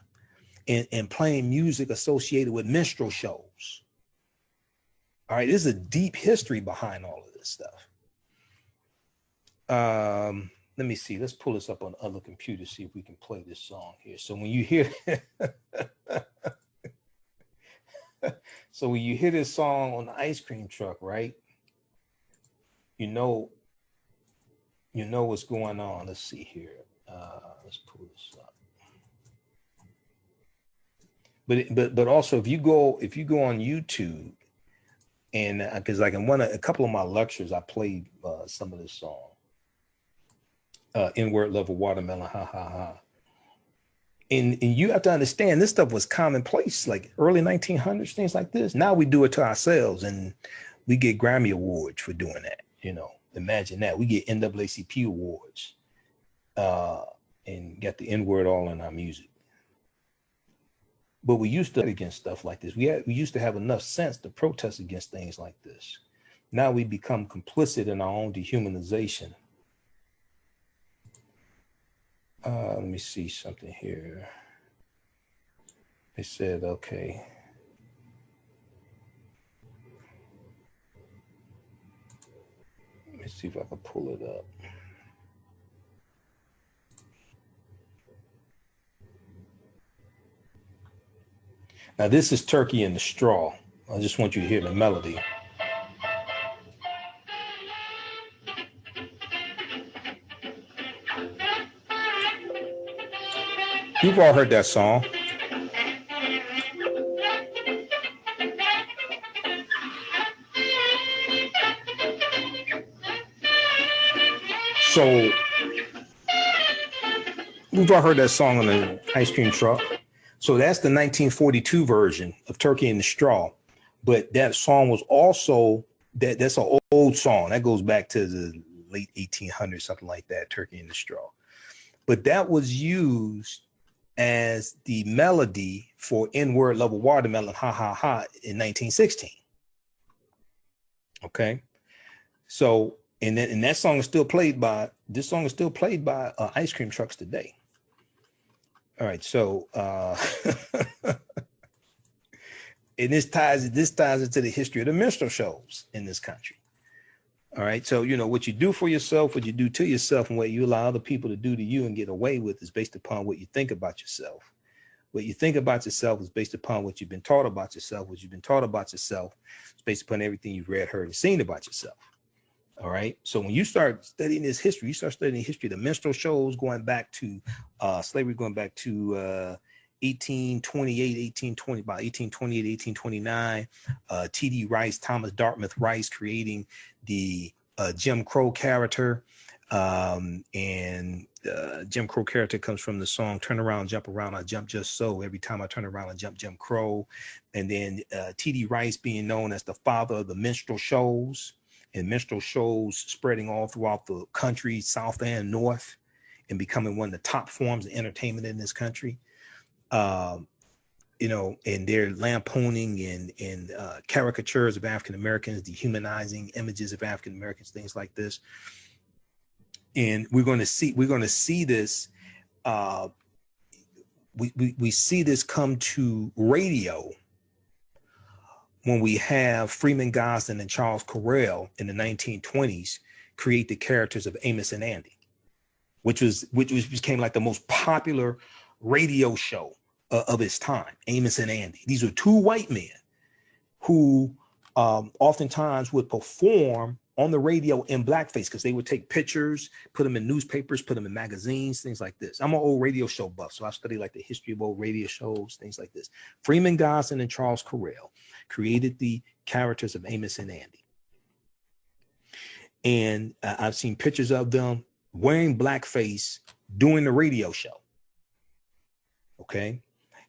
and playing music associated with minstrel shows. All right, there's a deep history behind all of this stuff. Let me see. Let's pull this up on other computers, see if we can play this song here. So when you hear this song on the ice cream truck, right? You know you know what's going on. Let's see here. Let's pull this up. But also if you go on YouTube, and because like in a couple of my lectures, I played some of this song, N-word lover watermelon, ha ha ha. And you have to understand this stuff was commonplace, like early 1900s, things like this. Now we do it to ourselves, and we get Grammy awards for doing that. You know, imagine that. We get NAACP awards, and got the N-word all in our music. But we used to against stuff like this. We used to have enough sense to protest against things like this. Now we become complicit in our own dehumanization. Let me see something here. They said, okay. Let me see if I can pull it up. Now this is Turkey in the Straw. I just want you to hear the melody. You've all heard that song. So we've all heard that song on the ice cream truck. So that's the 1942 version of Turkey in the Straw. But that song was also, that's an old song. That goes back to the late 1800s, something like that, Turkey in the Straw. But that was used as the melody for N-word lover watermelon, ha ha ha, in 1916. Okay. So, and that song is still played by, this song is still played by ice cream trucks today. All right, so and this ties into the history of the minstrel shows in this country. All right, so you know what you do for yourself, what you do to yourself, and what you allow other people to do to you and get away with is based upon what you think about yourself. What you think about yourself is based upon what you've been taught about yourself. What you've been taught about yourself is based upon everything you've read, heard, and seen about yourself. All right. So when you start studying this history, you start studying the history of the minstrel shows going back to slavery, going back to 1828, about 1828, 1829, T.D. Rice, Thomas Dartmouth Rice creating the Jim Crow character. And Jim Crow character comes from the song Turn Around, Jump Around, I Jump Just So. Every time I turn around, I jump Jim Crow. And then T.D. Rice being known as the father of the minstrel shows. And minstrel shows spreading all throughout the country, South and North, and becoming one of the top forms of entertainment in this country. You know, and they're lampooning and caricatures of African Americans, dehumanizing images of African Americans, things like this. And we're going to see this. We see this come to radio when we have Freeman Gosden and Charles Correll in the 1920s create the characters of Amos and Andy, which became like the most popular radio show of its time, Amos and Andy. These are two white men who oftentimes would perform on the radio in blackface because they would take pictures, put them in newspapers, put them in magazines, things like this. I'm an old radio show buff, so I study like the history of old radio shows, things like this. Freeman Gosden and Charles Correll created the characters of Amos and Andy. And I've seen pictures of them wearing blackface doing the radio show. Okay.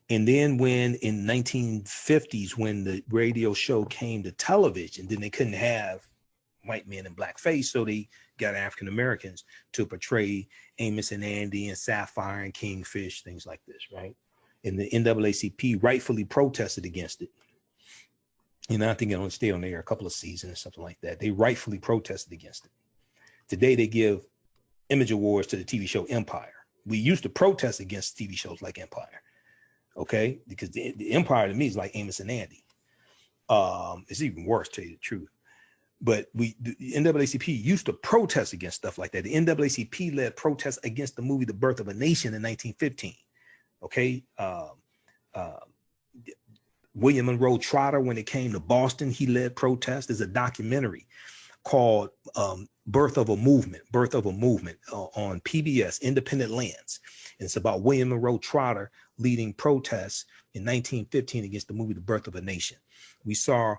And then when in 1950s, when the radio show came to television, then they couldn't have white men in blackface. So they got African Americans to portray Amos and Andy and Sapphire and Kingfish, things like this, right? And the NAACP rightfully protested against it. And I think it only stayed on the air a couple of seasons or something like that. They rightfully protested against it. Today, they give image awards to the TV show Empire. We used to protest against TV shows like Empire, okay? Because the Empire to me is like Amos and Andy. It's even worse, to tell you the truth. But the NAACP used to protest against stuff like that. The NAACP led protests against the movie The Birth of a Nation in 1915, okay? William Monroe Trotter, when it came to Boston, he led protests. There's a documentary called Birth of a Movement on PBS, Independent Lands. And it's about William Monroe Trotter leading protests in 1915 against the movie The Birth of a Nation. We saw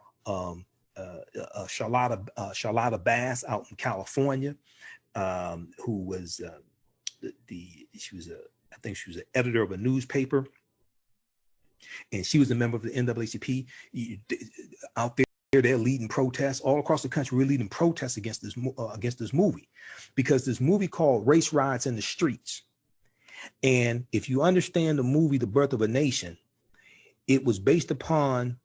Charlotta Bass out in California, who was I think she was an editor of a newspaper, and she was a member of the NAACP. Out there, they're leading protests all across the country. We're leading protests against this movie, because this movie called Race Riots in the Streets. And if you understand the movie The Birth of a Nation, it was based upon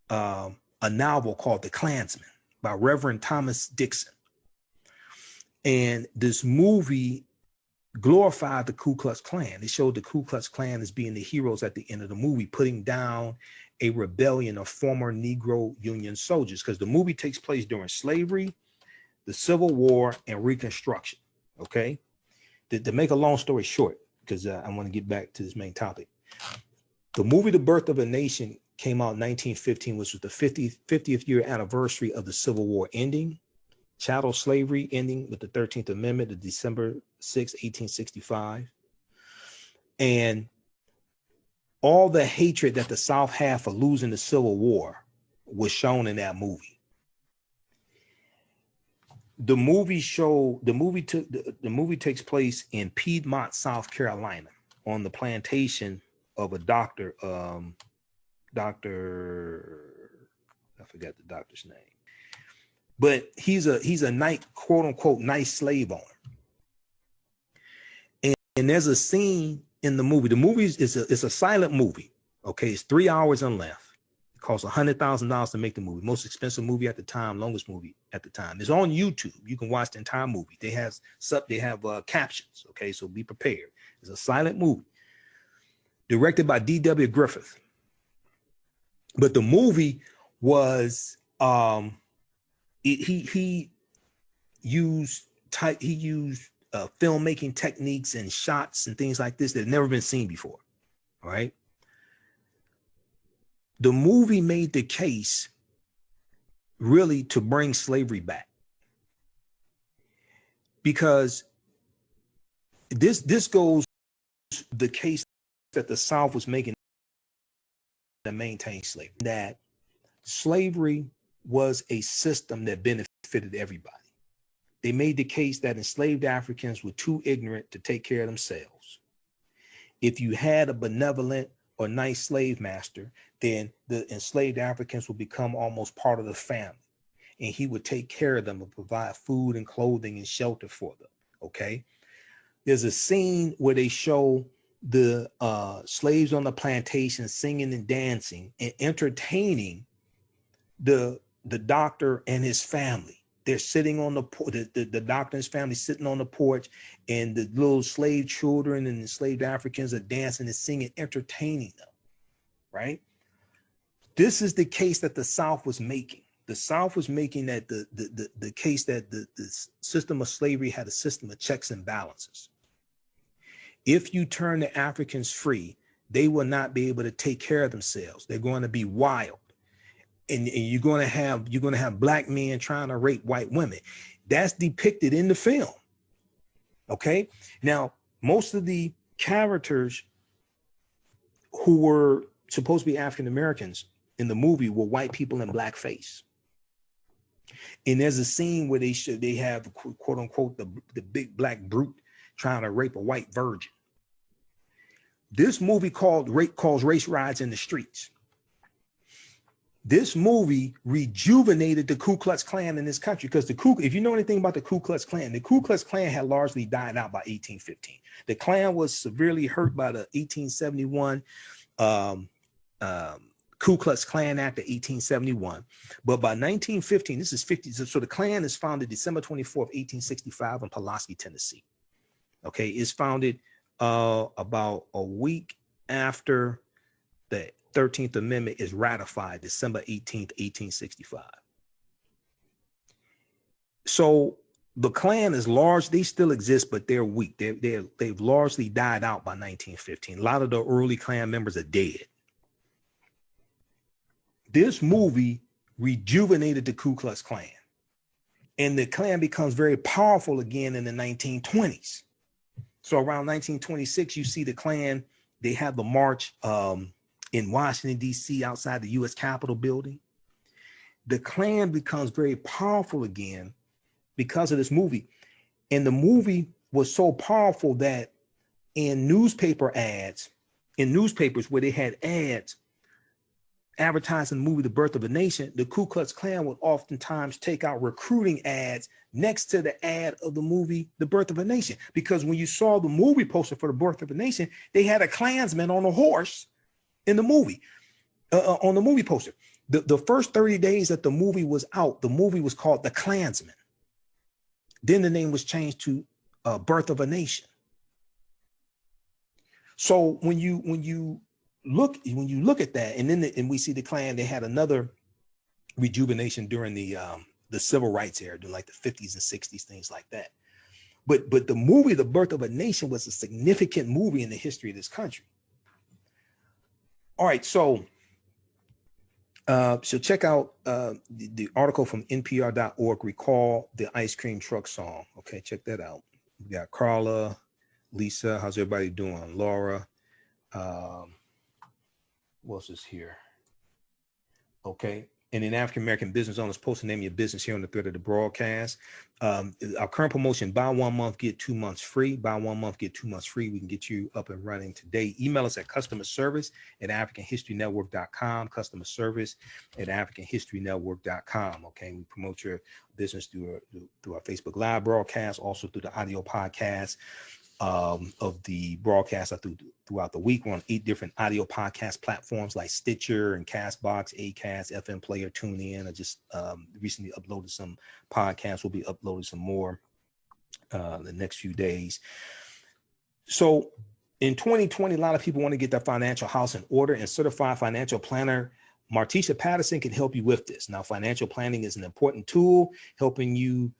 a novel called The Klansman by Reverend Thomas Dixon. And this movie glorified the Ku Klux Klan. It showed the Ku Klux Klan as being the heroes at the end of the movie, putting down a rebellion of former Negro Union soldiers, because the movie takes place during slavery, the Civil War, and Reconstruction. Okay, to make a long story short, because I want to get back to this main topic. The movie The Birth of a Nation came out in 1915, which was the 50th year anniversary of the Civil War ending, chattel slavery ending with the 13th Amendment of December 6, 1865. And all the hatred that the South had for losing the Civil War was shown in that movie. The movie takes place in Piedmont, South Carolina, on the plantation of a doctor, I forgot the doctor's name, but he's a nice, quote unquote, nice slave owner. And there's a scene in the movie. The movie is a silent movie. Okay, it's 3 hours in length. It costs $100,000 to make the movie. Most expensive movie at the time, longest movie at the time. It's on YouTube. You can watch the entire movie. They have captions. Okay, so be prepared. It's a silent movie directed by D.W. Griffith. But the movie was he used filmmaking techniques and shots and things like this that had never been seen before. All right. The movie made the case really to bring slavery back, because this goes the case that the South was making to maintain slavery, that slavery was a system that benefited everybody. They made the case that enslaved Africans were too ignorant to take care of themselves. If you had a benevolent or nice slave master, then the enslaved Africans would become almost part of the family, and he would take care of them and provide food and clothing and shelter for them. Okay. There's a scene where they show the slaves on the plantation singing and dancing and entertaining the doctor and his family. They're sitting on the doctor and his family sitting on the porch, and the little slave children and enslaved Africans are dancing and singing, entertaining them, right? This is the case that the South was making. The South was making that the case that the system of slavery had a system of checks and balances. If you turn the Africans free, they will not be able to take care of themselves. They're going to be wild. And you're going to have black men trying to rape white women. That's depicted in the film. Okay. Now, most of the characters who were supposed to be African Americans in the movie were white people in blackface. And there's a scene where they have quote unquote the big black brute trying to rape a white virgin. This movie calls Race Riots in the Streets. This movie rejuvenated the Ku Klux Klan in this country, because if you know anything about the Ku Klux Klan had largely died out by 1815. The Klan was severely hurt by the 1871 Ku Klux Klan Act of 1871. But by 1915, this is 50. So the Klan is founded December 24th, 1865 in Pulaski, Tennessee. Okay, it's founded about a week after the 13th Amendment is ratified, December 18th, 1865. So the Klan is large, they still exist, but they're weak. They've largely died out by 1915. A lot of the early Klan members are dead. This movie rejuvenated the Ku Klux Klan. And the Klan becomes very powerful again in the 1920s. So around 1926, you see the Klan, they have the march in Washington, D.C. outside the U.S. Capitol building. The Klan becomes very powerful again because of this movie. And the movie was so powerful that in newspaper ads, in newspapers where they had ads advertising the movie The Birth of a Nation, the Ku Klux Klan would oftentimes take out recruiting ads next to the ad of the movie The Birth of a Nation. Because when you saw the movie poster for The Birth of a Nation, they had a Klansman on a horse in the movie, on the movie poster. The first 30 days that the movie was out, the movie was called The Klansman. Then the name was changed to Birth of a Nation. So when you look at that, and then and we see the Klan, they had another rejuvenation during the civil rights era, during like the 50s and 60s, things like that. But the movie The Birth of a Nation was a significant movie in the history of this country. All right, so check out the article from npr.org, Recall the Ice Cream Truck Song. Okay, check that out. We got Carla, Lisa, how's everybody doing? Laura, what else is here? Okay. And in African American business owners, post the name of your business here on the thread of the broadcast. Our current promotion, buy 1 month, get 2 months free. Buy 1 month, get 2 months free. We can get you up and running today. Email us at customerservice@africanhistorynetwork.com, customerservice@africanhistorynetwork.com. Okay, we promote your business through our Facebook Live broadcast, also through the audio podcast of the broadcast throughout the week. We're on 8 different audio podcast platforms like Stitcher and Castbox, Acast, FM Player, TuneIn. I just recently uploaded some podcasts. We'll be uploading some more the next few days. So in 2020, a lot of people want to get their financial house in order, and certified financial planner Martisha Patterson can help you with this. Now, financial planning is an important tool helping you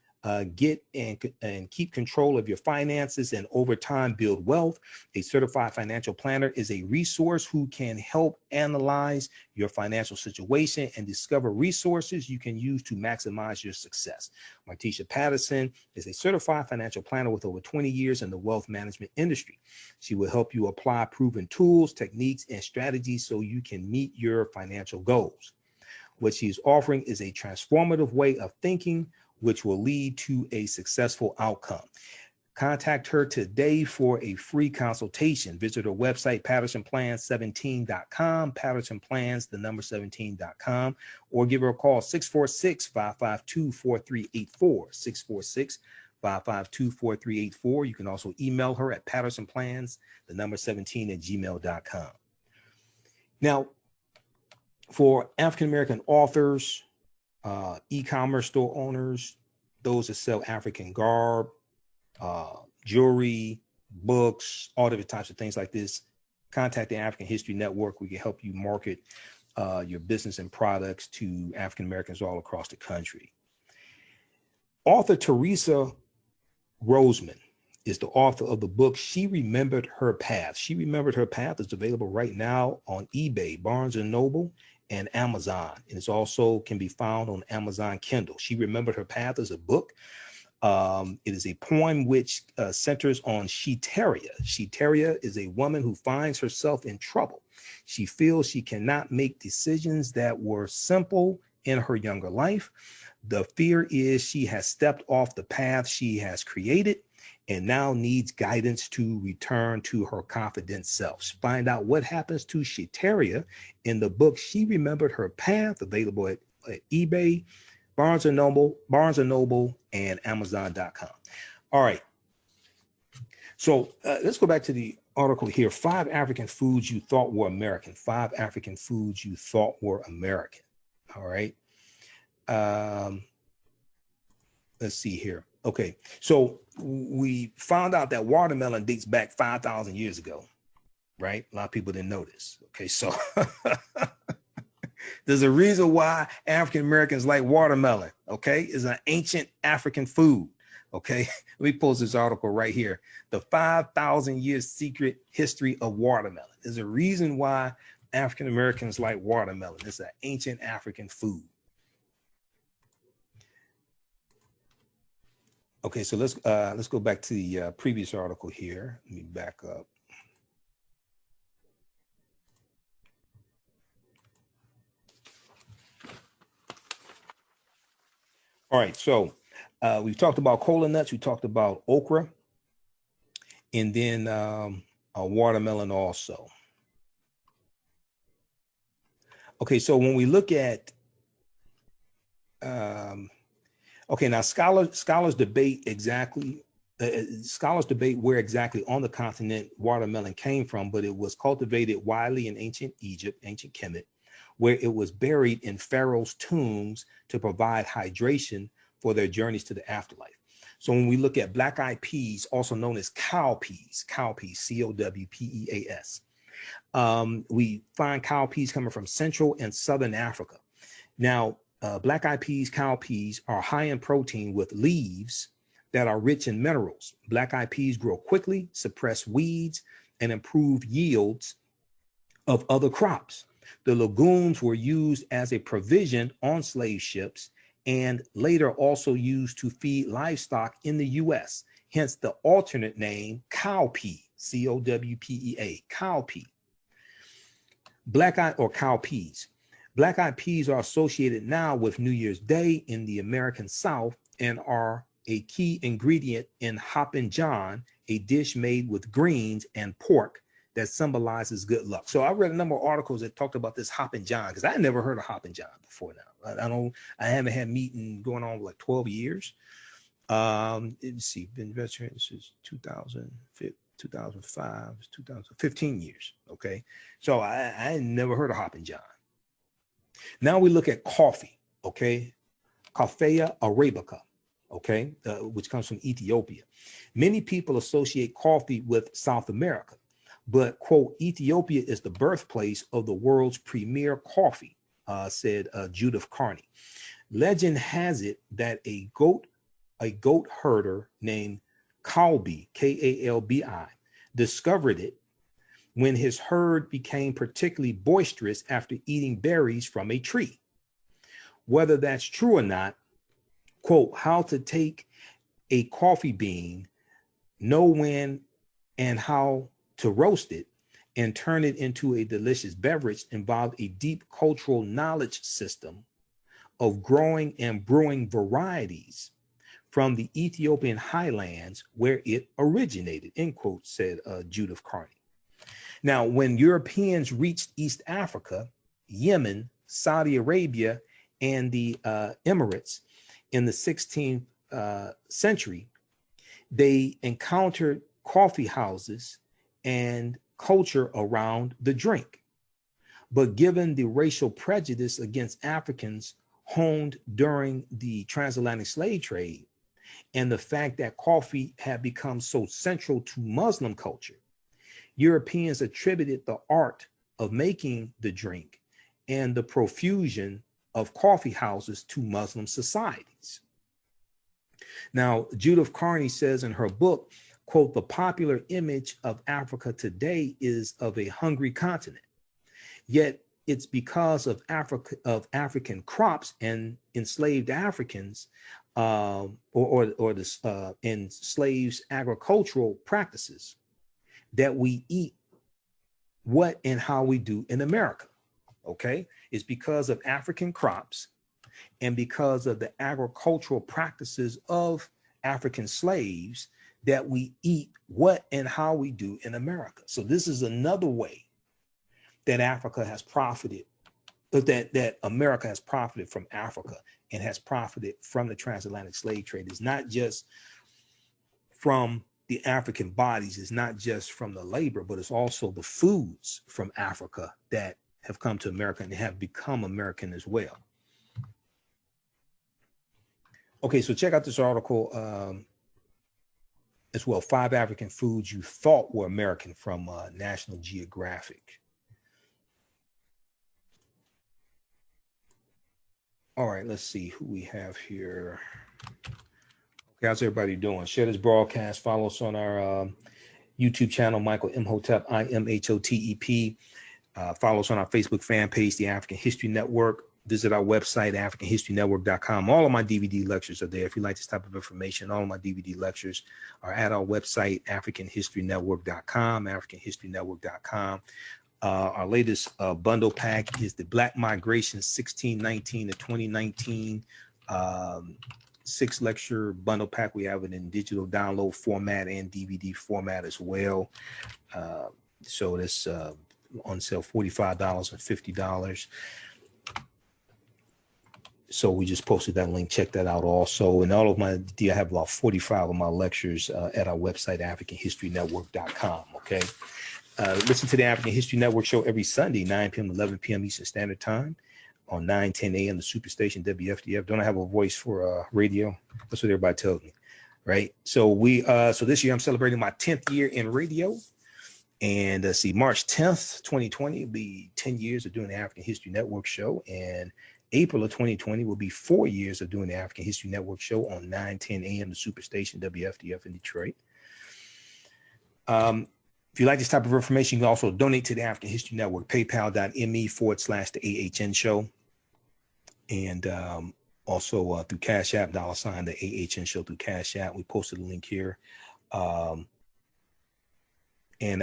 get and keep control of your finances and over time build wealth. A certified financial planner is a resource who can help analyze your financial situation and discover resources you can use to maximize your success. Martisha Patterson is a certified financial planner with over 20 years in the wealth management industry. She will help you apply proven tools, techniques, and strategies so you can meet your financial goals. What she's offering is a transformative way of thinking, which will lead to a successful outcome. Contact her today for a free consultation. Visit her website, pattersonplans17.com, pattersonplans, the number 17.com, or give her a call, 646-552-4384, 646-552-4384. You can also email her at pattersonplans, the number 17@gmail.com. Now, for African-American authors, e-commerce store owners, those that sell African garb, jewelry, books, all different types of things like this, contact the African History Network. We can help you market your business and products to African Americans all across the country. Author Teresa Roseman is the author of the book She Remembered Her Path. She Remembered Her Path is available right now on eBay, Barnes & Noble, and Amazon. And it's also can be found on Amazon Kindle. She Remembered Her Path is a book. It is a poem which centers on Sheteria. Sheteria is a woman who finds herself in trouble. She feels she cannot make decisions that were simple in her younger life. The fear is she has stepped off the path she has created and now needs guidance to return to her confident self. Find out what happens to Sheteria in the book She Remembered Her Path, available at eBay, Barnes & Noble, and Amazon.com. All right. So let's go back to the article here. 5 African foods you thought were American. 5 African foods you thought were American. All right. Let's see here. Okay. So we found out that watermelon dates back 5,000 years ago, right? A lot of people didn't know this. Okay. So there's a reason why African Americans like watermelon. Okay. It's an ancient African food. Okay. Let me post this article right here. The 5,000 year secret history of watermelon. There's a reason why African Americans like watermelon. It's an ancient African food. Okay, so let's go back to the previous article here. Let me back up. All right, so we've talked about cola nuts, we talked about okra, and then a watermelon also. Okay, so when we look at okay, now scholars debate exactly. Scholars debate where exactly on the continent watermelon came from, but it was cultivated widely in ancient Egypt, ancient Kemet, where it was buried in pharaohs' tombs to provide hydration for their journeys to the afterlife. So when we look at black-eyed peas, also known as cowpeas, C-O-W-P-E-A-S, we find cowpeas coming from Central and Southern Africa. Now, black-eyed peas, cowpeas are high in protein with leaves that are rich in minerals. Black-eyed peas grow quickly, suppress weeds, and improve yields of other crops. The legumes were used as a provision on slave ships and later also used to feed livestock in the U.S., hence the alternate name cowpea, C-O-W-P-E-A, cowpea. Black-eyed or cowpeas. Black-eyed peas are associated now with New Year's Day in the American South and are a key ingredient in Hoppin' John, a dish made with greens and pork that symbolizes good luck. So I read a number of articles that talked about this Hoppin' John because I never heard of Hoppin' John before now. I haven't had meeting going on like 12 years. Let's see, been veteran since 2005, 2015 years. Okay. So I never heard of Hoppin' John. Now we look at coffee, okay? Coffea arabica, okay, which comes from Ethiopia. Many people associate coffee with South America, but, quote, Ethiopia is the birthplace of the world's premier coffee, said Judith Carney. Legend has it that a goat herder named Kalbi, K-A-L-B-I, discovered it when his herd became particularly boisterous after eating berries from a tree. Whether that's true or not, quote, how to take a coffee bean, know when and how to roast it, and turn it into a delicious beverage involved a deep cultural knowledge system of growing and brewing varieties from the Ethiopian highlands where it originated, end quote, said Judith Carney. Now, when Europeans reached East Africa, Yemen, Saudi Arabia, and the Emirates in the 16th century, they encountered coffee houses and culture around the drink. But given the racial prejudice against Africans honed during the transatlantic slave trade and the fact that coffee had become so central to Muslim culture, Europeans attributed the art of making the drink and the profusion of coffee houses to Muslim societies. Now, Judith Carney says in her book, quote, the popular image of Africa today is of a hungry continent. Yet it's because of African crops and enslaved Africans or the enslaved agricultural practices that we eat what and how we do in America, okay? It's because of African crops and because of the agricultural practices of African slaves that we eat what and how we do in America. So this is another way that Africa has profited, that America has profited from Africa and has profited from the transatlantic slave trade. It's not just from the African bodies, it's not just from the labor, but it's also the foods from Africa that have come to America and have become American as well. Okay, so check out this article as well, 5 African foods you thought were American from National Geographic. All right, let's see who we have here. Okay, how's everybody doing? Share this broadcast. Follow us on our YouTube channel, Michael Imhotep, Imhotep. Follow us on our Facebook fan page, the African History Network. Visit our website, AfricanHistoryNetwork.com. All of my DVD lectures are there. If you like this type of information, all of my DVD lectures are at our website, AfricanHistoryNetwork.com, AfricanHistoryNetwork.com. Our latest bundle pack is the Black Migration 1619 to 2019 six-lecture bundle pack. We have it in digital download format and DVD format as well. So that's on sale $45 and $50. So we just posted that link. Check that out also. And all of my, I have about 45 of my lectures at our website, AfricanHistoryNetwork.com. Okay. Listen to the African History Network show every Sunday, 9 p.m. to 11 p.m. Eastern Standard Time on 9:10 a.m. the Superstation WFDF. Don't I have a voice for radio? That's what everybody tells me, right? So so this year I'm celebrating my 10th year in radio. And see, March 10th, 2020 will be 10 years of doing the African History Network show. And April of 2020 will be 4 years of doing the African History Network show on 9:10 a.m. the Superstation WFDF in Detroit. If you like this type of information, you can also donate to the African History Network, paypal.me/the AHN show. And also through Cash App, $ the AHN show through Cash App. We posted a link here. And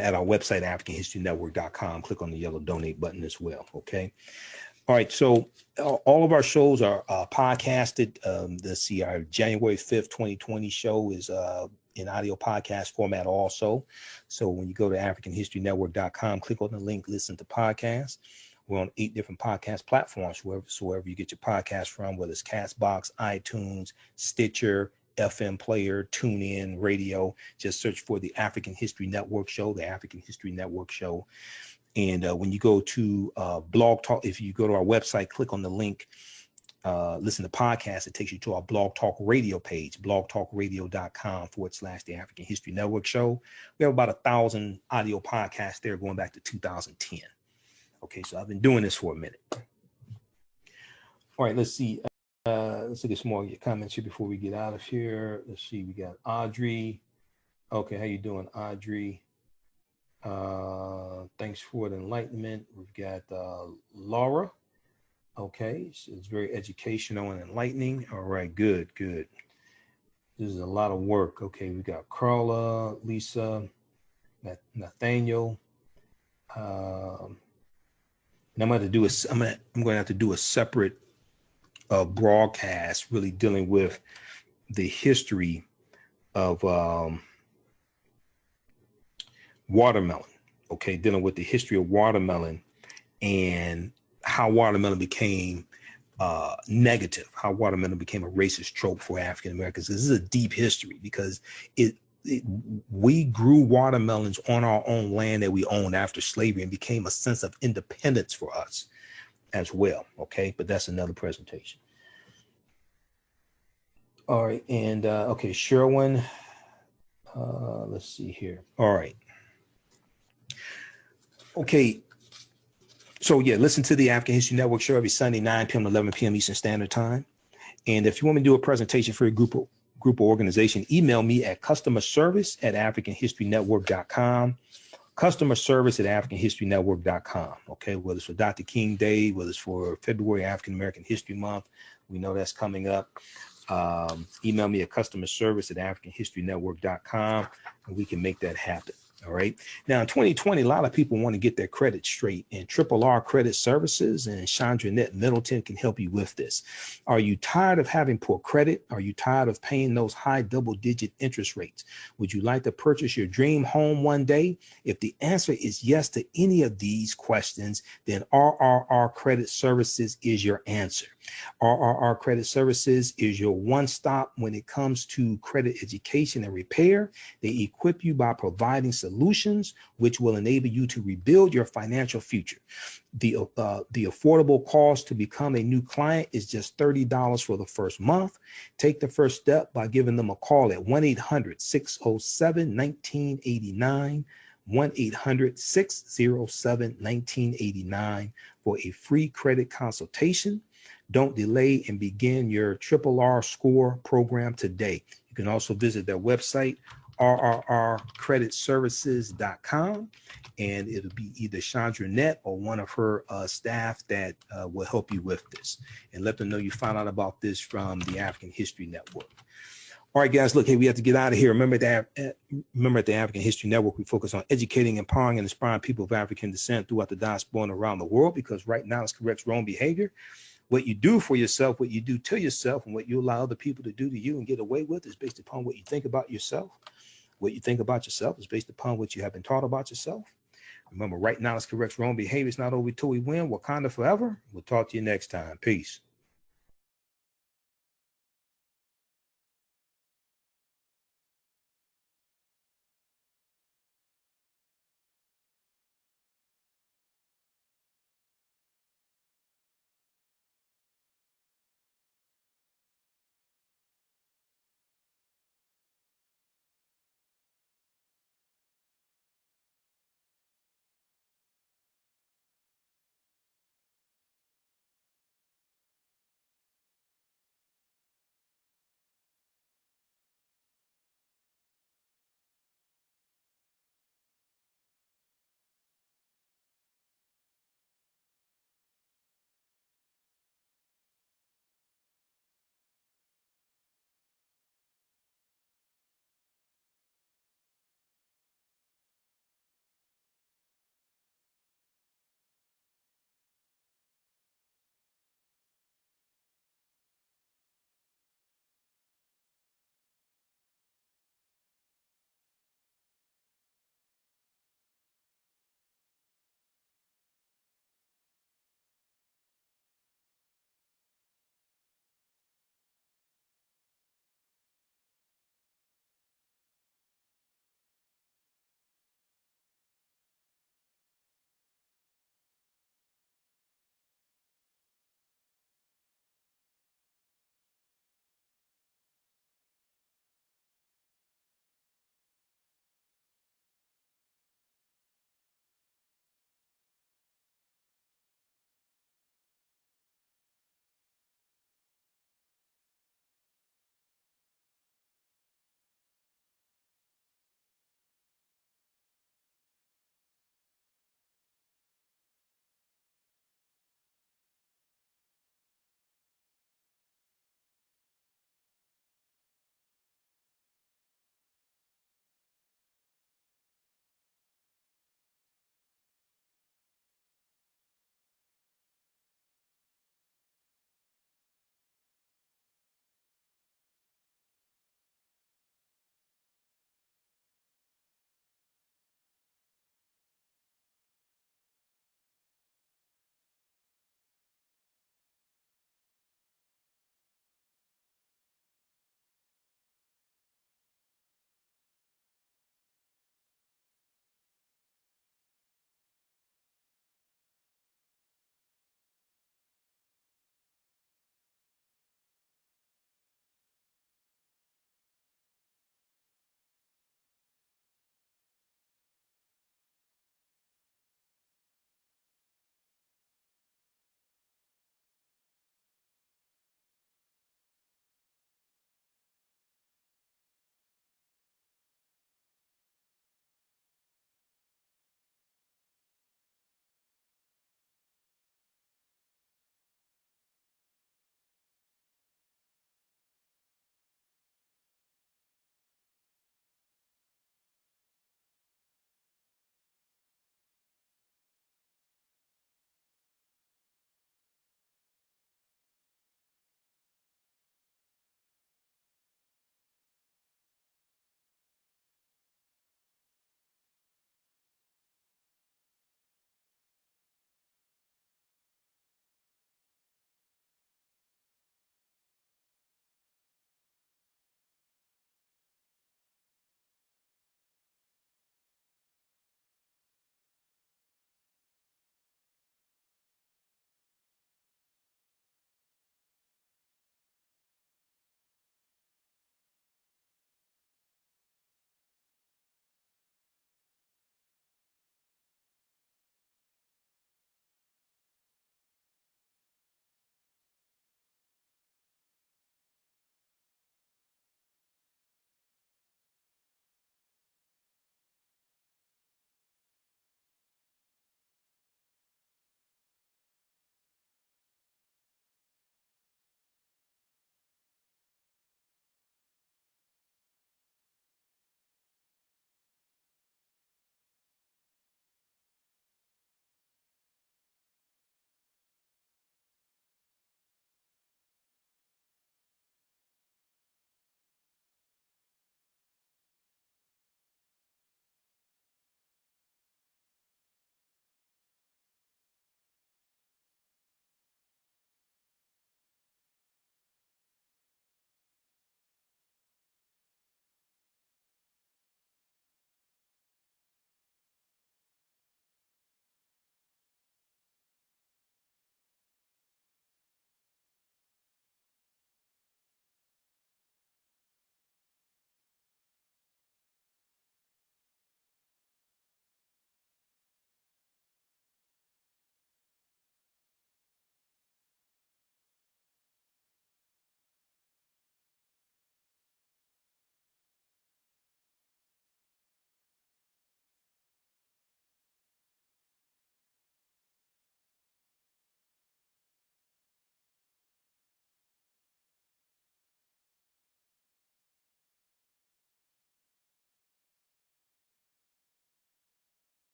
at our website, AfricanHistoryNetwork.com, click on the yellow donate button as well. Okay. All right. So all of our shows are podcasted. Let's see, our January 5th, 2020 show is in audio podcast format also. So when you go to AfricanHistoryNetwork.com, click on the link, listen to podcasts. We're on 8 different podcast platforms, wherever you get your podcast from, whether it's Castbox, iTunes, Stitcher, FM player, TuneIn, radio. Just search for the African History Network show, the African History Network show. And when you go to Blog Talk, if you go to our website, click on the link, listen to podcasts, it takes you to our Blog Talk Radio page, blogtalkradio.com/the African History Network show. We have about 1,000 audio podcasts there going back to 2010. Okay, so I've been doing this for a minute. All right, let's see. Let's look at some more comments here before we get out of here. Let's see. We got Audrey. Okay, how you doing, Audrey? Thanks for the enlightenment. We've got Laura. Okay, so it's very educational and enlightening. All right, good. This is a lot of work. Okay, we got Carla, Lisa, Nathaniel. And I'm going to have to do a separate broadcast, really dealing with the history of watermelon. Okay, dealing with the history of watermelon and how watermelon became negative, how watermelon became a racist trope for African Americans. This is a deep history because we grew watermelons on our own land that we owned after slavery and became a sense of independence for us as well. Okay, but that's another presentation. All right, and okay, Sherwin. Let's see here. All right. Okay. So yeah, listen to the African History Network show every Sunday, 9 p.m. to 11 p.m. Eastern Standard Time. And if you want me to do a presentation for your group or organization, email me at customerservice@AfricanHistoryNetwork.com. Customerservice@AfricanHistoryNetwork.com. Okay, whether it's for Dr. King Day, whether it's for February African American History Month, we know that's coming up. Email me at customerservice@AfricanHistoryNetwork.com, and we can make that happen. All right. Now, in 2020, a lot of people want to get their credit straight, and RRR Credit Services and Chandra Middleton can help you with this. Are you tired of having poor credit? Are you tired of paying those high double-digit interest rates? Would you like to purchase your dream home one day? If the answer is yes to any of these questions, then RRR Credit Services is your answer. RRR Credit Services is your one-stop when it comes to credit education and repair. They equip you by providing solutions which will enable you to rebuild your financial future. The affordable cost to become a new client is just $30 for the first month. Take the first step by giving them a call at 1-800-607-1989. 1-800-607-1989 for a free credit consultation. Don't delay and begin your RRR Score program today. You can also visit their website, rrrcreditservices.com, and it'll be either Chandra Net or one of her staff that will help you with this, and let them know you found out about this from the African History Network. All right, guys, look, hey, we have to get out of here. Remember at the African History Network, we focus on educating, empowering, and inspiring people of African descent throughout the diaspora and around the world, because right now it's corrects wrong behavior. What you do for yourself, what you do to yourself, and what you allow other people to do to you and get away with is based upon what you think about yourself. What you think about yourself is based upon what you have been taught about yourself. Remember, right now it's corrects wrong behavior. It's not over till we win. Wakanda forever. We'll talk to you next time. Peace.